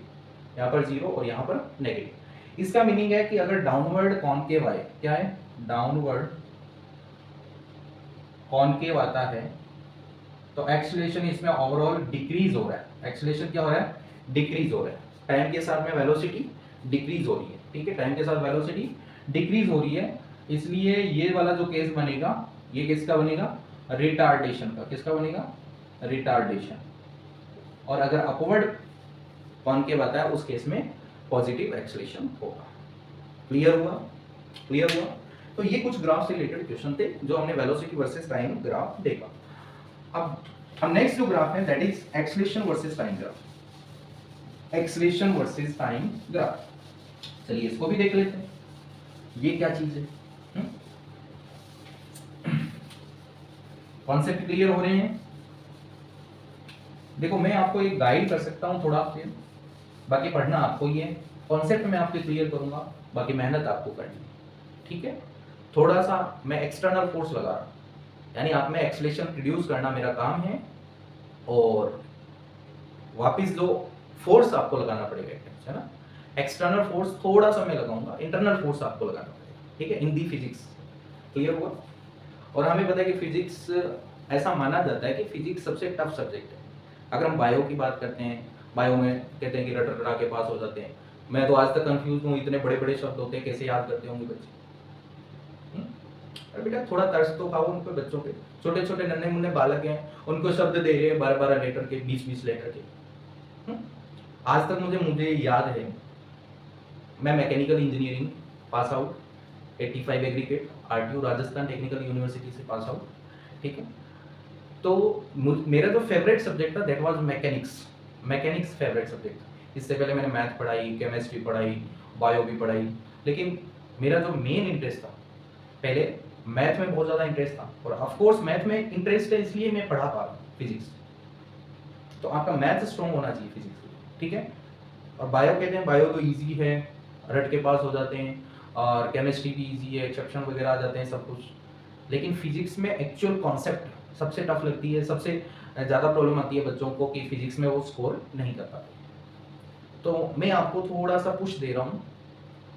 A: यहाँ पर 0 और यहाँ पर नेगेटिव। इसका मीनिंग है कि अगर डाउनवर्ड कॉनकेव आए, क्या है? डाउनवर्ड कॉनकेव आता है तो एक्सेलरेशन इसमें ओवरऑल डिक्रीज हो रहा है। एक्सेलरेशन क्या हो रहा है? डिक्रीज हो रहा है। टाइम के साथ में वेलोसिटी डिक्रीज हो रही है। ठीक है, टाइम के साथ वेलोसिटी डिक्रीज हो रही है, इसलिए ये वाला जो केस बनेगा, ये किसका बनेगा? रिटार्डेशन का। किसका बनेगा? रिटार्डेशन। और अगर अपवर्ड कॉनकेव आता है उस केस में पॉजिटिव एक्सेलरेशन होगा। क्लियर हुआ? क्लियर हुआ? तो ये कुछ ग्राफ से रिलेटेड क्वेश्चन थे जो हमने वेलोसिटी वर्सेस टाइम ग्राफ देखा। अब हम नेक्स्ट जो ग्राफ है that is acceleration versus time graph. Acceleration versus time graph, चलिए इसको भी देख लेते हैं, ये क्या चीज है। कॉन्सेप्ट क्लियर हो रहे हैं? देखो मैं आपको एक गाइड कर सकता हूं थोड़ा सा, बाकी पढ़ना आपको ही है। कॉन्सेप्ट मैं आपके क्लियर करूंगा, बाकी मेहनत आपको करनी है। ठीक है, थोड़ा सा मैं एक्सटर्नल फोर्स लगा रहा हूं, यानी आप में एक्सेलरेशन प्रोड्यूस करना मेरा काम है, और वापस जो फोर्स आपको लगाना पड़ेगा, है ना, एक्सटर्नल फोर्स थोड़ा सा मैं लगाऊंगा, इंटरनल फोर्स आपको लगाना पड़ेगा। ठीक है, इन दी फिजिक्स। क्लियर हुआ? और हमें पता है कि फिजिक्स, ऐसा माना जाता है कि फिजिक्स सबसे टफ सब्जेक्ट है। अगर हम बायो की बात करते हैं, बायो में कहते हैं कि रट रटा के पास हो जाते हैं। मैं तो आज तक कंफ्यूज हूँ, इतने बड़े बड़े शब्द होते हैं, कैसे याद करते होंगे बच्चे? अरे बेटा थोड़ा तरस तो खाओ उन पे, बच्चों पे। छोटे छोटे नन्हे मुन्ने बालक हैं, उनको शब्द दे रहे हैं 12-12 लेटर के, 20-20 लेटर के। आज तक मुझे याद है, मैं mechanical engineering pass out, 85 aggregate, RTU Rajasthan technical university से पास आउट। ठीक है, तो मेरा जो फेवरेट सब्जेक्ट था that was mechanics. Mechanics favourite subject. इससे पहले मैंने मैथ पढ़ाई, केमिस्ट्री पढ़ाई, बायो भी पढ़ाई, लेकिन मेरा जो मेन इंटरेस्ट था, पहले मैथ में बहुत ज़्यादा इंटरेस्ट था, और ऑफ कोर्स मैथ में इंटरेस्ट है इसलिए मैं पढ़ा पा रहा हूँ फिजिक्स। तो आपका मैथ स्ट्रॉन्ग होना चाहिए फिजिक्स। ठीक है, और बायो कहते हैं बायो तो इजी है, रट के पास हो जाते हैं, और केमिस्ट्री भी इजी है, एक्सेप्शन वगैरह आ जाते हैं सब कुछ। लेकिन फिजिक्स में एक्चुअल कॉन्सेप्ट सबसे टफ लगती है, सबसे ज़्यादा प्रॉब्लम आती है बच्चों को कि फिजिक्स में वो स्कोर नहीं कर पाते। तो मैं आपको थोड़ा सा पुश दे रहा हूँ,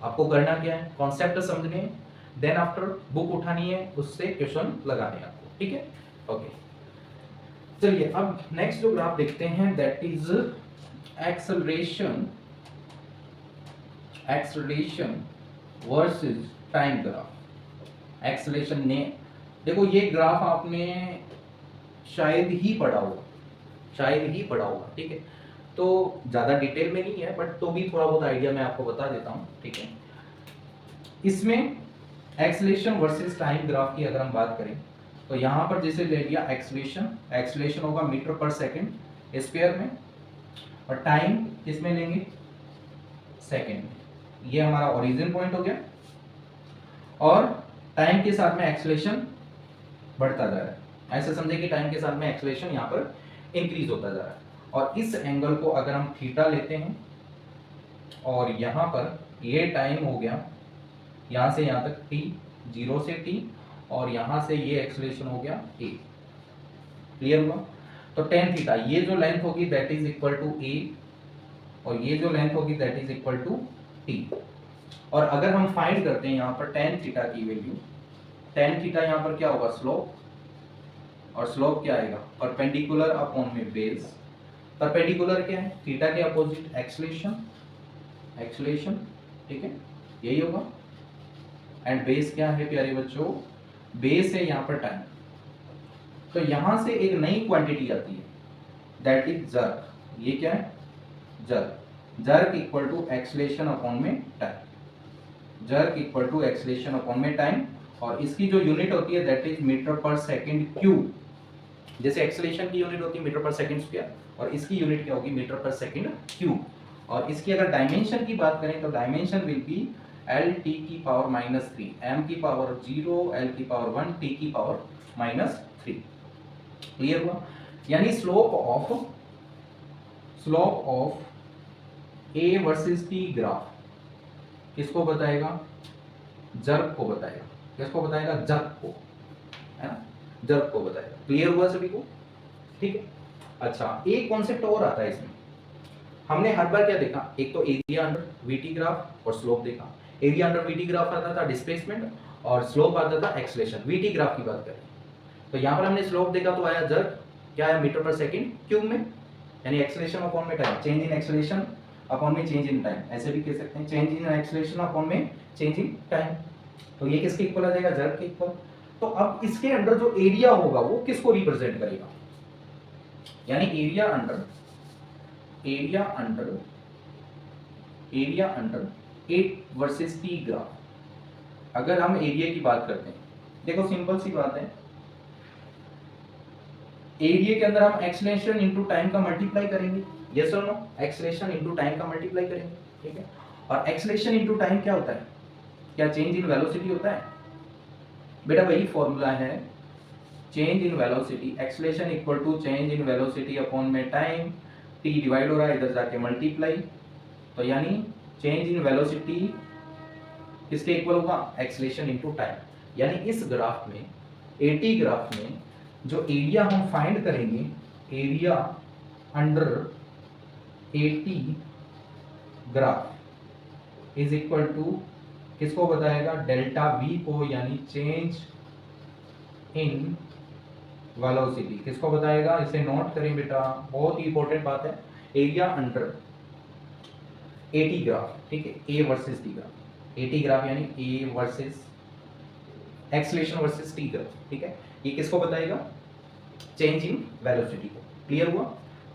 A: आपको करना क्या है, कॉन्सेप्ट समझने, देन आफ्टर बुक उठानी है, उससे क्वेश्चन लगाने हैं आपको। ठीक है, ओके। चलिए अब नेक्स्ट जो ग्राफ देखते हैं that is acceleration versus time graph. Acceleration ने, देखो ये ग्राफ आपने शायद ही पढ़ा होगा। ठीक है, तो ज़्यादा डिटेल में नहीं है, बट तो भी थोड़ा बहुत आइडिया मैं आपको बता देता हूँ। ठीक है, इसमें एक्सेलरेशन वर्सेस टाइम ग्राफ की अगर हम बात करें तो यहाँ पर जैसे ले लिया एक्सेलरेशन होगा मीटर पर सेकंड स्क्वायर में, और टाइम किसमें लेंगे? सेकंड में। ये हमारा ओरिजिन पॉइंट हो गया, और टाइम के साथ में एक्सेलरेशन बढ़ता जा रहा है। ऐसे समझे कि टाइम के साथ में एक्सेलरेशन यहाँ पर इंक्रीज होता जा रहा है। और इस एंगल को अगर हम थीटा लेते हैं, और यहाँ पर ये टाइम हो गया यहाँ से यहाँ तक t, 0 से t, और यहाँ से ये एक्सेलरेशन हो गया a। क्लियर हुआ? तो tan थीटा, ये जो लेंथ होगी that is equal to a, और ये जो लेंथ होगी that is equal to t। और अगर हम फाइंड करते हैं यहाँ पर tan थीटा की वैल्यू, tan थीटा यहाँ पर क्या होगा? स्लोप, और स्लोप क्या आएगा? परपेंडिकुलर अपॉन में बेस। परपेंडिकुलर क्या है? थीटा के अपोजिट एक्सेलरेशन। ठीक है, यही होगा। एंड बेस क्या है प्यारे बच्चों? बेस है यहाँ पर टाइम। तो यहाँ से एक नई क्वांटिटी आती है दैट इज जर्क। ये क्या है? Jerk equal to acceleration upon में time. Jerk equal to acceleration upon में टाइम, और इसकी जो यूनिट होती है that is metre per second cube. जैसे एक्सेलरेशन की यूनिट होती है मीटर पर सेकंड स्क्वायर, और इसकी यूनिट क्या होगी मीटर पर सेकंड क्यूब। और इसकी अगर डायमेंशन की बात करें तो dimension will be L T की पावर -3, एम की पावर 0, एल की पावर 1, टी की पावर -3। क्लियर हुआ? यानी slope of A versus T graph किसको बताएगा? जर्क को बताएगा। किसको बताएगा? जर्क को, है ना, जर्क को बताएगा। क्लियर हुआ सभी को? ठीक है। अच्छा, एक कॉन्सेप्ट और आता है इसमें। हमने हर बार क्या देखा? एक तो एरिया अंडर वीटी ग्राफ और स्लोप देखा। एरिया अंडर वीटी ग्राफ आता था डिस्प्लेसमेंट, और स्लोप आता था एक्सेलरेशन। वीटी ग्राफ की बात करें तो यहाँ पर हमने स्लोप देखा तो आया जर्क, क्या है? मीटर पर सेकंड क्यूब में, यानी एक्सेलरेशन अपॉन में time, change in acceleration upon में चेंज इन टाइम, ऐसे भी कह सकते हैं, चेंज इन एक्सेलरेशन अपॉन में चेंज इन टाइम। तो ये किसके इक्वल आ जाएगा? जर्क के इक्वल। तो अब इसके अंडर जो एरिया होगा वो किसको रिप्रेजेंट करेगा? यानी एरिया अंडर ए वर्सेस टी ग्राफ। अगर हम एरिया की बात करते हैं, देखो सिंपल सी बात है, एरिया के अंदर हम एक्सेलरेशन इनटू टाइम का मल्टीप्लाई करेंगे, यस और नो? एक्सेलरेशन इनटू टाइम का मल्टीप्लाई करेंगे, ठीक है। और एक्सेलरेशन इनटू टाइम क्या होता है? क्या चेंज इन वेलोसिटी होता है? बेटा वही फॉर्मूला है, change in velocity, acceleration equal to change in velocity upon में टाइम, टी डिवाइड हो रहा है इधर जाके मल्टीप्लाई। तो यानी चेंज इन वेलोसिटी किसके इक्वल होगा? Acceleration into time. यानी इस ग्राफ में, एटी ग्राफ में, जो एरिया हम फाइंड करेंगे, area under AT graph is equal to किसको बताएगा? डेल्टा वी को, यानी चेंज इन वेलोसिटी। किसको बताएगा? इसे नोट करें बेटा, बहुत ही इंपॉर्टेंट बात है। एरिया अंडर एटी ग्राफ, ठीक है, A versus T graph, AT graph यानी A versus acceleration versus T graph, ठीक है। ये किसको बताएगा? चेंज इन वेलोसिटी को। क्लियर हुआ?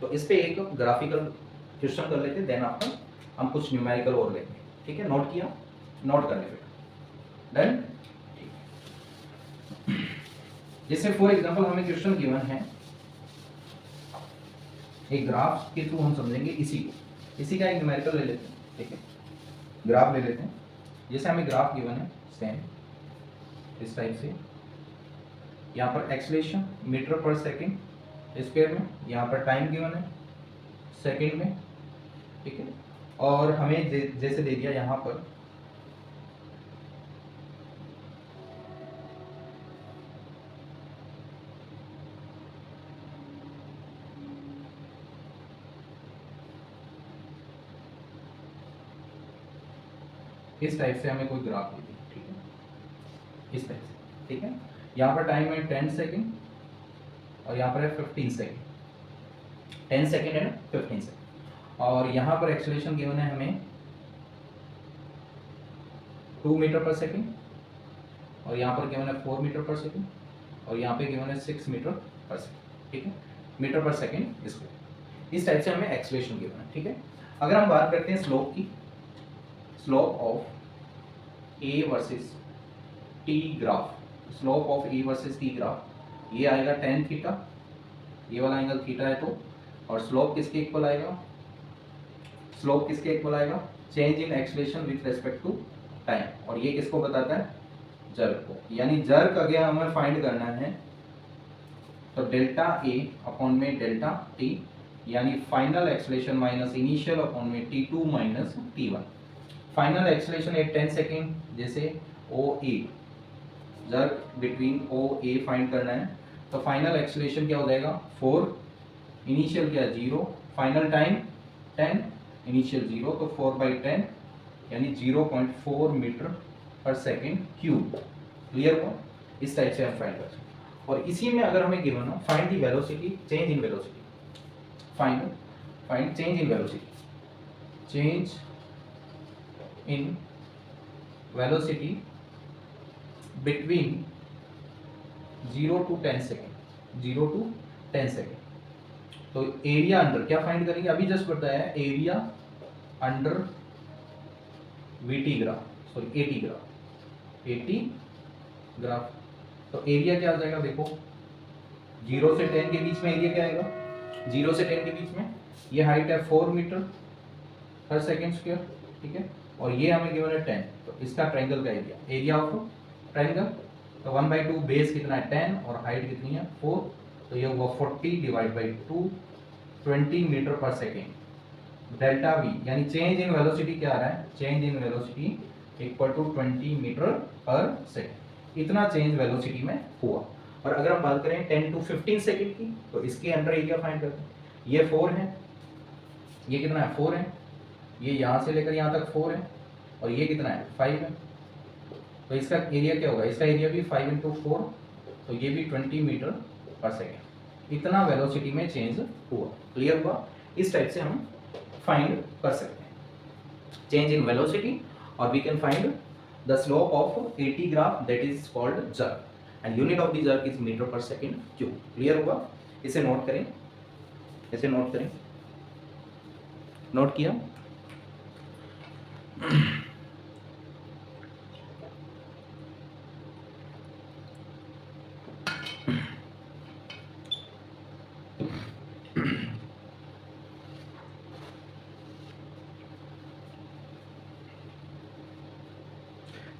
A: तो इस पे एक ग्राफिकल क्वेश्चन कर लेते हैं, देन आफ्टर हम कुछ न्यूमेरिकल और लेंगे, ठीक है। नोट किया? नोट कर ले बेटा, डन। जैसे फॉर एग्जांपल हमें क्वेश्चन गिवन है, एक ग्राफ के थ्रू हम समझेंगे इसी का एक न्यूमेरिकल ले लेते हैं, ठीक है। ग्राफ ले लेते हैं। जैसे हमें ग्राफ गिवन है सेम इस टाइप से, यहाँ पर acceleration metre per second square में, यहाँ पर टाइम गिवन है सेकंड में, ठीक है। और हमें जैसे दे दिया यहाँ पर इस टाइप से हमें कोई ग्राफ दे दी, ठीक है, इस टाइप से, ठीक है। यहाँ पर टाइम है 10 सेकंड और यहाँ पर है 15 सेकंड, 10 सेकंड है ना, 15 सेकंड। और यहाँ पर एक्सेलरेशन गिवन है हमें 2 मीटर पर सेकंड, और यहाँ पर गिवन है 4 मीटर पर सेकंड, और यहाँ पे गिवन है 6 मीटर पर सेकंड, ठीक है, मीटर पर सेकंड स्क्वायर। इस टाइप से हमें एक्सेलरेशन गिवन है, ठीक है। अगर हम बात करते हैं स्लोप की, slope of A versus T graph, slope of A versus T graph, ये आएगा tan थीटा, ये वाला एंगल थीटा है तो, और स्लोप किसके इक्वल आएगा? स्लोप किसके इक्वल आएगा? Change in acceleration with respect to time. और ये किसको बताता है? जर्क को। यानी जर्क अगर हमें फाइंड करना है तो डेल्टा ए अपॉन में डेल्टा टी, यानी final acceleration minus initial upon में t2 minus t1। Final acceleration at 10 second, जैसे ओ ए, जर्क बिटवीन ओ ए फाइंड करना है, तो फाइनल एक्सेलरेशन क्या हो जाएगा? 4, इनिशियल क्या? 0, फाइनल टाइम 10, इनिशियल 0, तो 4/10 यानी 0.4 metre per second cube. Clear हुआ? इस टाइप से हम फाइंड कर सकते हैं। और इसी में अगर हमें गिवन हो find the velocity, change in velocity, find change in velocity, change in velocity between 0 to 10 second, 0 to 10 second. तो एरिया अंडर क्या फाइंड करेंगे? अभी जस्ट बताया है, area under VT graph, sorry 80 graph, 80 graph. तो एरिया क्या आ जाएगा देखो, 0 से 10 के बीच में एरिया क्या आएगा, 0 से 10 के बीच में ये हाइट है 4 मीटर पर सेकेंड स्क्वायर, ठीक है, और ये हमें गिवन है 10, तो इसका ट्रायंगल का एरिया, एरिया ऑफ ट्रायंगल, तो 1/2 बेस कितना है 10 और हाइट कितनी है 4, तो ये हुआ 40 divide by 2, 20 metre per second. Delta V यानी चेंज इन वेलोसिटी क्या आ रहा है, change in velocity equal to 20 metre per second, इतना चेंज वेलोसिटी में हुआ। और अगर हम बात करें 10 to 15 सेकेंड की, तो इसके अंडर एरिया फाइंड करते हैं। ये 4 है, ये कितना है 4 है, ये यहाँ से लेकर यहाँ तक 4 है, और ये कितना है 5 है, तो इसका एरिया क्या होगा, इसका एरिया भी 5 into 4, तो ये भी 20 मीटर पर सेकेंड, इतना वेलोसिटी में चेंज हुआ। क्लियर हुआ, इस टाइप से हम फाइंड कर सकते हैं चेंज इन वेलोसिटी, और we can find the slope of 80 graph, that is called jerk, and unit of the jerk is metre per second cube. Clear हुआ, इसे नोट करें, इसे नोट करें, नोट किया।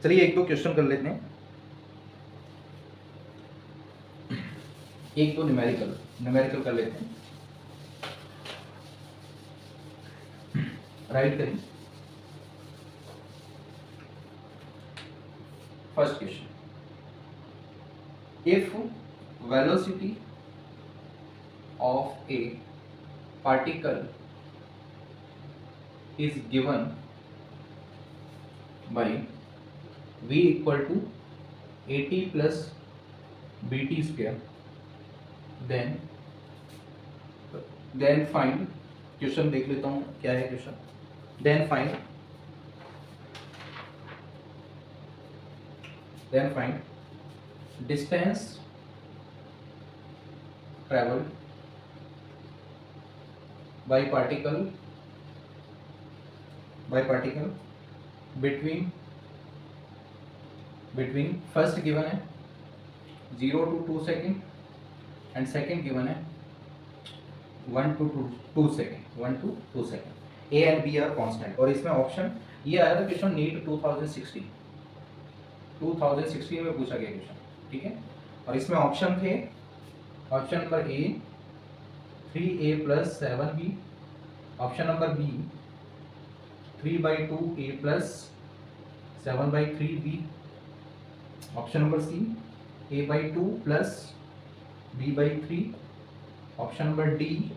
A: चलिए एक दो क्वेश्चन कर लेते हैं, एक दो न्यूमेरिकल कर लेते हैं। राइट करें। First question, if velocity of A particle is given by v equal to 80 plus bt square, then find, question देख लेता हूँ क्या है question, then find distance traveled by particle between first given है 0 to 2 second and second given है 1 to 2 second, 1 to 2 second. A and B are constant, और इसमें ऑप्शन ये आया था क्वेश्चन नीट 2016 में पूछा गया क्वेश्चन, ठीक है, और इसमें ऑप्शन थे, option number A 3a plus 7b, option number B 3/2a plus 7/3b, option number C a/2 plus b/3, option number D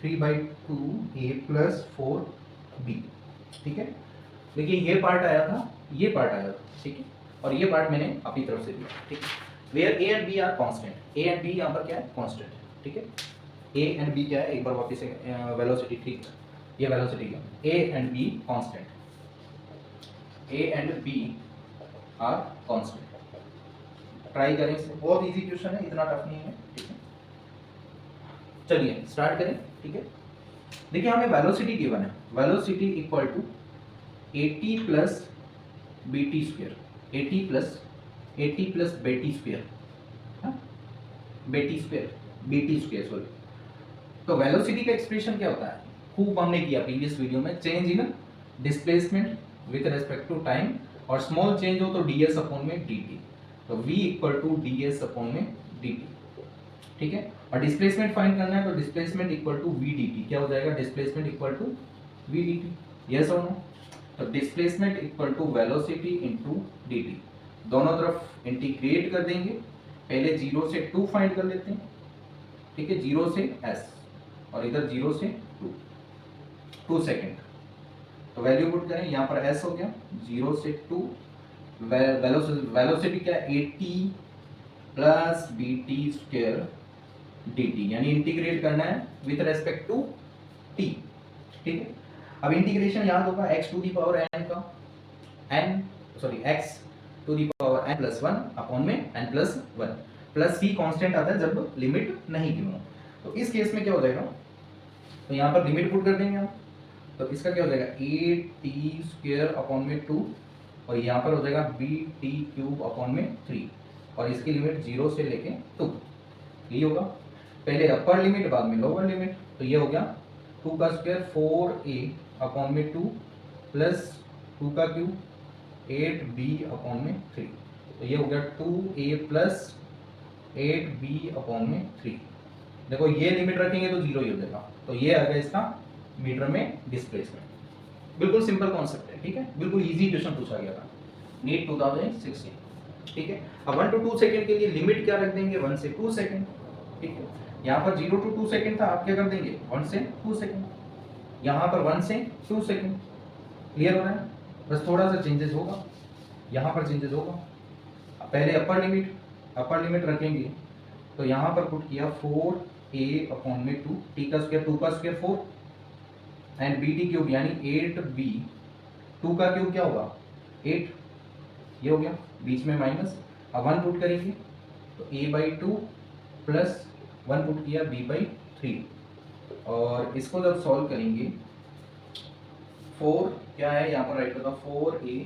A: 3/2a plus 4b। ठीक है, देखिए ये पार्ट आया था, ये पार्ट आया था, ठीक है, और ये पार्ट मैंने अपनी तरफ से दिया, ठीक है, where A and B are constant, A and B यहाँ पर क्या है कांस्टेंट है, ठीक है, ए एंड बी क्या है, एक बार वापस से वेलोसिटी, ठीक है, ये वेलोसिटी का A and B constant, A and B are constant. Try करें, बहुत इजी क्वेश्चन है, इतना टफ नहीं है, ठीक है। चलिए स्टार्ट करें, ठीक है। देखिए हमें वेलोसिटी गिवन है, velocity equal to 80 plus BT square, 80 plus BT square, BT square, BT square sorry. तो वेलोसिटी का एक्सप्रेशन क्या होता है, खूब हमने किया प्रीवियस वीडियो में, change in displacement with respect to time, और स्मॉल चेंज हो तो ds अपॉन में dt, तो v equal to ds upon में dt, ठीक है। और डिस्प्लेसमेंट फाइंड करना है तो displacement equal to v dt, क्या हो जाएगा, displacement equal to v dt, yes और नो। तो displacement equal to velocity into dt, दोनों तरफ इंटीग्रेट कर देंगे, पहले 0 से 2 फाइंड कर लेते हैं, ठीक है, 0 से s और इधर 0 से 2 सेकेंड, तो वैल्यू पुट करें, यहाँ पर s हो गया 0 से 2, वेलोसिटी क्या 80 प्लस bt स्क्वायर dt, यानी इंटीग्रेट करना है विद रेस्पेक्ट टू t, ठीक है। अब इंटीग्रेशन याद होगा x to the power n का, x to the power n plus 1 upon में n plus 1, plus c constant आता है जब लिमिट नहीं गिवन हो, तो इस केस में क्या हो जाएगा, तो यहाँ पर लिमिट पुट कर देंगे हम, तो इसका क्या हो जाएगा 8t स्क्वायर अपॉन में 2 और यहाँ पर हो जाएगा बी टी क्यूब अपॉन में 3 और इसकी लिमिट 0 से लेके 2। ये होगा पहले अपर लिमिट बाद में लोअर लिमिट, तो ये हो गया 2 का स्क्वायर 4a अपॉन में 2 प्लस 2 का क्यूब 8b अपॉन में 3, तो ये हो गया 2a प्लस 8b अपॉन में 3। देखो ये लिमिट रखेंगे तो 0 ही हो जाएगा, तो ये आ गया इसका मीटर में डिस्प्लेसमेंट। बिल्कुल सिंपल कॉन्सेप्ट है, ठीक है, बिल्कुल इजी क्वेश्चन पूछा गया था नीट 2016, ठीक है। अब 1 to 2 सेकंड के लिए लिमिट क्या रख देंगे, 1 से 2 सेकंड, ठीक है। यहाँ पर 0 to 2 सेकंड था, आप क्या कर देंगे 1 से 2 सेकंड, यहाँ पर 1 से 2 सेकंड। क्लियर हो रहा है, बस थोड़ा सा चेंजेस होगा, यहाँ पर चेंजेस होगा। पहले अपर लिमिट रखेंगे, तो यहाँ पर पुट किया 4a अपॉन में 2, टी का स्क्वायर 2 का square 4 and B T cube यानी 8b, 2 का क्यूब क्या होगा 8, ये हो गया, बीच में माइनस। अब 1 पुट करेंगे तो a/2 प्लस 1 पुट किया b/3, और इसको जब सॉल्व करेंगे 4 क्या है यहाँ पर राइट करता हूँ 4a,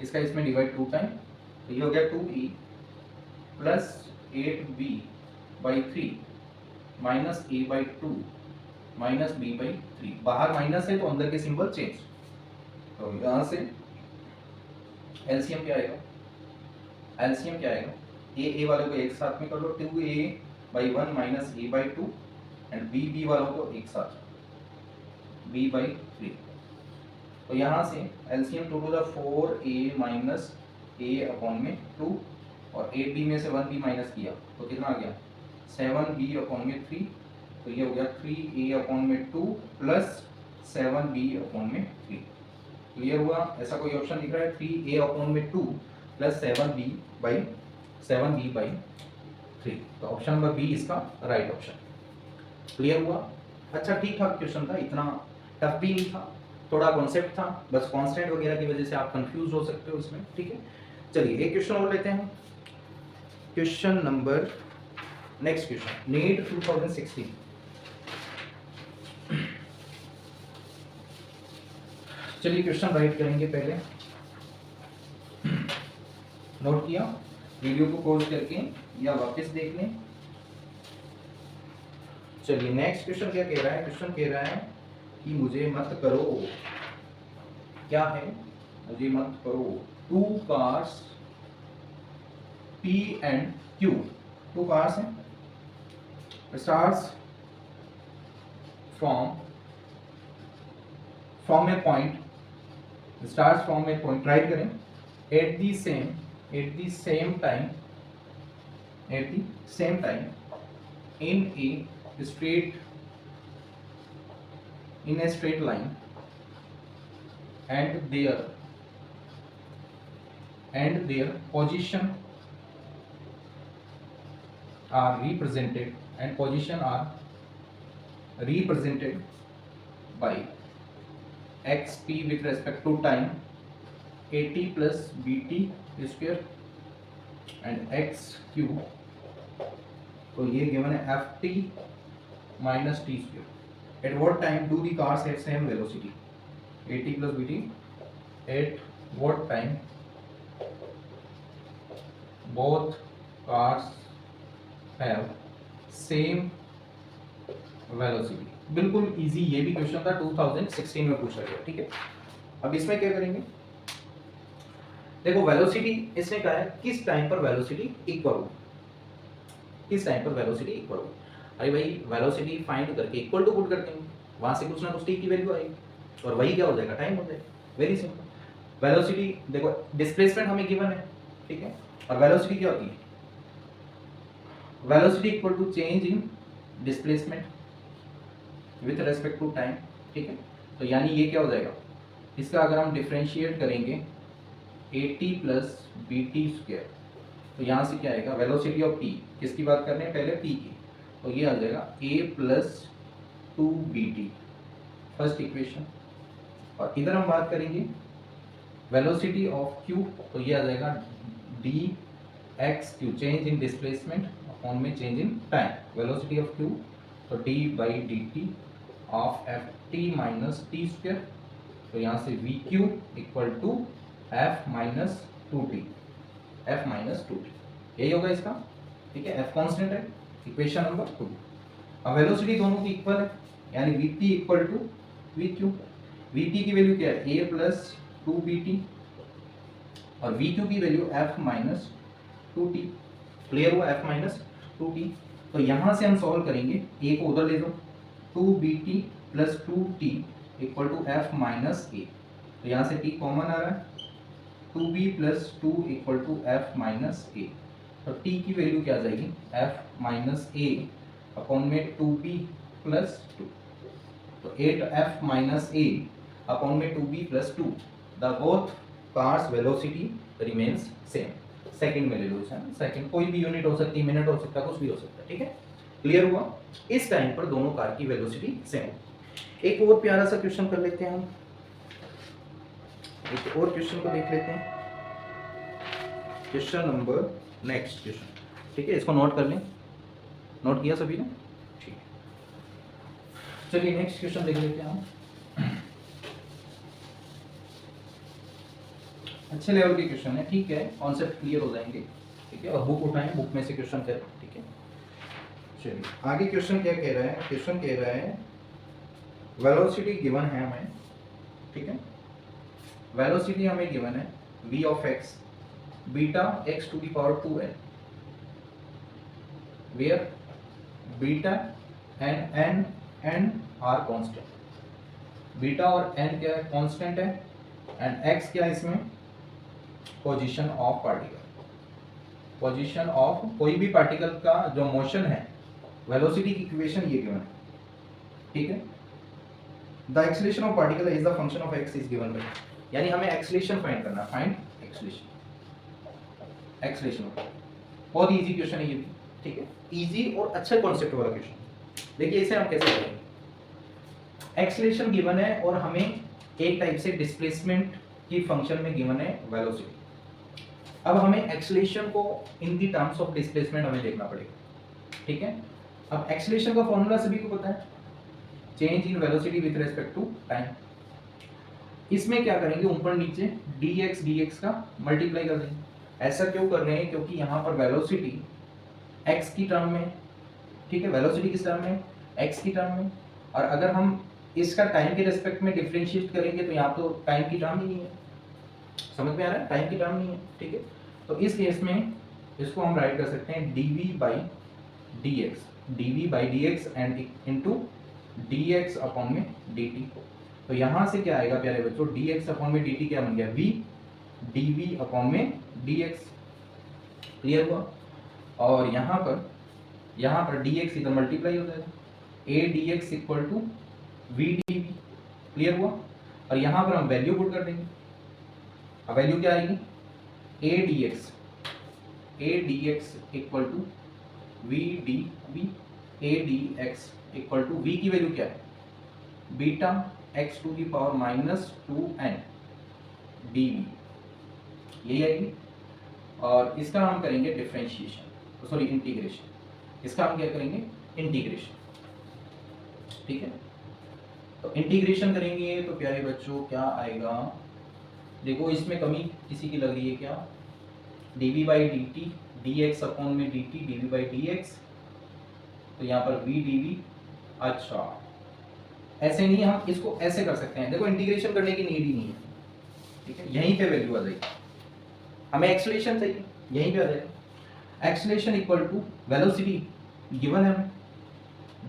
A: इसका इसमें डिवाइड 2 टाइम, तो ये हो गया 2e plus 8b/3 minus a/2 minus b/3। बाहर माइनस है तो अंदर के सिंबल चेंज, तो यहाँ से एलसीएम क्या आएगा, ए वालों को एक साथ में कर लो 2a/1 minus a/2 and B वालों को एक साथ b/3। तो यहाँ से LCM 2 to the 4a minus a upon में 2 और 8b में से 1b माइनस किया तो कितना आ गया 7b अपॉन में 3, तो ये हो गया 3a अपॉन में 2 प्लस 7b अपॉन में 3। क्लियर हुआ, ऐसा कोई ऑप्शन दिख रहा है 3a अपॉन में 2 प्लस 7b/3, तो ऑप्शन नंबर बी इसका राइट ऑप्शन। क्लियर हुआ, अच्छा ठीक ठाक क्वेश्चन था, इतना टफ भी नहीं था, थोड़ा कॉन्सेप्ट था, बस कांस्टेंट वगैरह की वजह से आप कंफ्यूज हो सकते हो इसमें, ठीक है। चलिए एक क्वेश्चन और लेते हैं, question number next question NEET 2016। चलिए क्वेश्चन राइट करेंगे, पहले नोट किया, वीडियो को पॉज करके या वापस देख लें। चलिए नेक्स्ट क्वेश्चन क्या कह रहा है, क्वेश्चन कह रहा है कि मुझे मत करो, क्या है मुझे मत करो, 2 cars P and Q, 2 cars हैं, starts from a point, right करें, at the same time in a straight line and their position are represented by xp with respect to time at plus bt square and xq, तो ये गिवन है ft minus t square। At what time do the cars have same velocity, at plus bt, at what time both cars have same velocity। बिल्कुल इजी ये भी क्वेश्चन था, 2016 में पूछा गया, ठीक है। अब इसमें क्या करेंगे, देखो वेलोसिटी इसने कहा है किस टाइम पर वेलोसिटी इक्वल हो, अरे भाई वेलोसिटी फाइंड करके इक्वल टू पुट करते हैं, वहां से कुछ ना कुछ टी की वैल्यू आएगी और वही क्या हो जाएगा टाइम हो जाएगा, वेरी सिंपल। वेलोसिटी देखो डिस्प्लेसमेंट हमें गिवन है, ठीक है, और वेलोसिटी क्या होती है, velocity equal to change in displacement with respect to time, ठीक है। तो यानी ये क्या हो जाएगा, इसका अगर हम डिफरेंशिएट करेंगे at प्लस bt स्क्वायर, तो यहाँ से क्या आएगा वेलोसिटी ऑफ p, किसकी बात कर रहे हैं पहले p की, तो ये आ जाएगा a plus 2bt, first equation. और इधर हम बात करेंगे वेलोसिटी ऑफ q, तो ये आ जाएगा dx q, change in displacement upon में change in time, velocity of q, तो d/dt of ft minus T square, तो यहाँ से vq equal to F minus two T, F minus two T, यही होगा इसका, ठीक है। एफ कांस्टेंट है, इक्वेशन नंबर 2। अब वेलोसिटी दोनों की इक्वल है, यानी Vp equal to Vq। Vp की वैल्यू क्या है, a प्लस 2bt, और Vq की value f minus 2t। Clear हुआ, f माइनस 2t। तो यहाँ से हम सॉल्व करेंगे, a को उधर ले दो, 2bt plus 2t equal to f minus a। तो यहाँ से t कॉमन आ रहा है, 2b plus 2 equal to f minus a। तो t की वैल्यू क्या आ जाएगी, f माइनस a अपॉन में 2b प्लस 2। तो 8f माइनस a अपॉन में 2b plus 2, the both parts velocity remains same. Second में ले लो इसे, सेकंड कोई भी यूनिट हो सकती है, मिनट हो सकता है, कुछ भी हो सकता है, ठीक है। क्लियर हुआ, इस टाइम पर दोनों कार की वेलोसिटी सेम। एक और प्यारा सा क्वेश्चन कर लेते हैं हम, एक और क्वेश्चन को देख लेते हैं, क्वेश्चन नंबर नेक्स्ट क्वेश्चन, ठीक है। इसको नोट कर लें, नोट किया सभी ने, ठीक है। चलिए नेक्स्ट क्वेश्चन देख लेते हैं हम। अच्छे लेवल के क्वेश्चन है, ठीक है, कॉन्सेप्ट क्लियर हो जाएंगे, ठीक है। और बुक उठाएं, बुक में से क्वेश्चन करें, ठीक है। चलिए आगे क्वेश्चन क्या कह रहा है, क्वेश्चन कह रहा है वेलोसिटी गिवन है हमें, ठीक है। वेलोसिटी हमें गिवन है v of x beta x to the power 2n, where beta and n and r constant. Beta और n क्या है, कांस्टेंट है, एंड x क्या है इसमें, position of particle. Position of कोई भी पार्टिकल का जो मोशन है, वेलोसिटी की इक्वेशन ये गिवन है, ठीक है। The acceleration of particle is the function of x is given by, यानी हमें एक्सेलरेशन फाइंड करना है, फाइंड एक्सेलरेशन, एक्सेलरेशन। बहुत इजी क्वेश्चन है ये भी, ठीक है, इजी और अच्छा कॉन्सेप्ट वाला क्वेश्चन। देखिए इसे हम कैसे करेंगे, एक्सेलरेशन गिवन है और हमें एक टाइप से डिस्प्लेसमेंट की फंक्शन में गिवन है वेलोसिटी। अब हमें एक्सेलरेशन को in the terms of displacement हमें देखना पड़ेगा, ठीक है। अब एक्सेलरेशन का फॉर्मूला सभी को पता है, change in velocity with respect to time. इसमें क्या करेंगे, ऊपर नीचे dx का मल्टीप्लाई कर देंगे। ऐसा क्यों कर रहे हैं, क्योंकि यहाँ पर वेलोसिटी x की टर्म में, ठीक है, वेलोसिटी किस टर्म में, x की टर्म में, और अगर हम इसका टाइम के रिस्पेक्ट में डिफरेंशिएट करेंगे तो यहाँ तो टाइम की टर्म ही नहीं है, समझ में आ रहा है, टाइम की टर्म नहीं है, ठीक है। तो इस केस में इसको हम राइट कर सकते हैं dv by dx and into dx upon में dt। तो यहाँ से क्या आएगा प्यारे बच्चों, dx अपॉन में dt क्या बन गया, v dv अपॉन में dx। क्लियर हुआ, और यहाँ पर dx इधर मल्टीप्लाई हो जाएगा, a dx equal to v dv। Clear हुआ, और यहाँ पर हम वैल्यू पुट कर देंगे। अब वैल्यू क्या आएगी, a dx equal to v dv, a dx equal to v की वैल्यू क्या है, beta x to the power minus 2n dv, यही आएगी। और इसका हम करेंगे डिफरेंशिएशन, सॉरी इंटीग्रेशन, इसका हम क्या करेंगे, इंटीग्रेशन, ठीक है। तो इंटीग्रेशन करेंगे तो प्यारे बच्चों क्या आएगा, देखो इसमें कमी किसी की लग रही है क्या, dv by dt dx upon में dt dv बाई dx, तो यहाँ पर v dv, अच्छा ऐसे नहीं, हम इसको ऐसे कर सकते हैं, देखो इंटीग्रेशन करने की नीड ही नहीं है, ठीक है। यहीं पे वैल्यू आ जाएगी, हमें एक्सेलरेशन चाहिए, यहीं पे आ जाएगा। Acceleration equal to velocity given है हमें,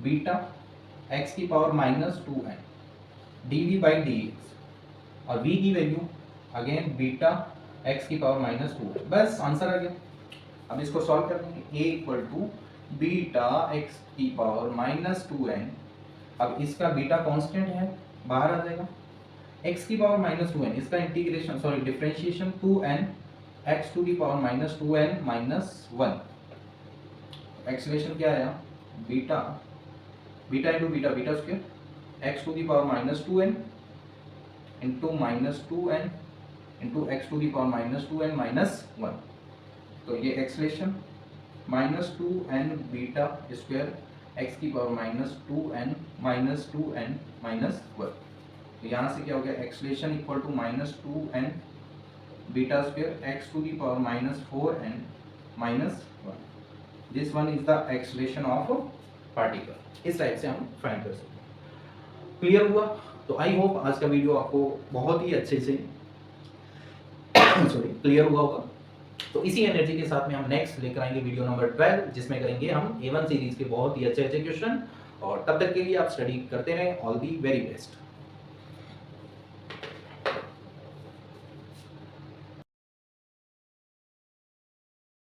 A: बीटा x की power minus 2n dv by dx, और v की वैल्यू अगेन बीटा x की पावर माइनस 2n, बस आंसर आ गया। अब इसको सॉल्व कर देंगे, a equal to beta x की पावर माइनस 2n, अब इसका बीटा कांस्टेंट है, बाहर आ जाएगा, x की पावर माइनस 2n, इसका integration sorry differentiation 2n x to the power minus 2n minus 1। Acceleration क्या आया, beta into beta square x to the power minus 2n into minus 2n into x to the power minus 2n minus 1। तो ये acceleration minus 2n beta square x की पावर माइनस 2n माइनस 1। तो यहाँ से क्या हो गया, acceleration equal to minus 2n
B: beta square x to the power minus 4n minus 1। This one is the acceleration of
A: particle. इस टाइप से हम फाइंड कर सकते हैं। क्लियर हुआ? तो आई होप आज का वीडियो आपको बहुत ही अच्छे से सॉरी क्लियर हुआ होगा। तो इसी एनर्जी के साथ में हम नेक्स्ट लेकर आएंगे वीडियो नंबर 12, जिसमें करेंगे हम A1 सीरीज के बहुत ही अच्छे अच्छे क्वेश्चन। और तब तक के लिए आप स्टडी करते रहें। All the very best.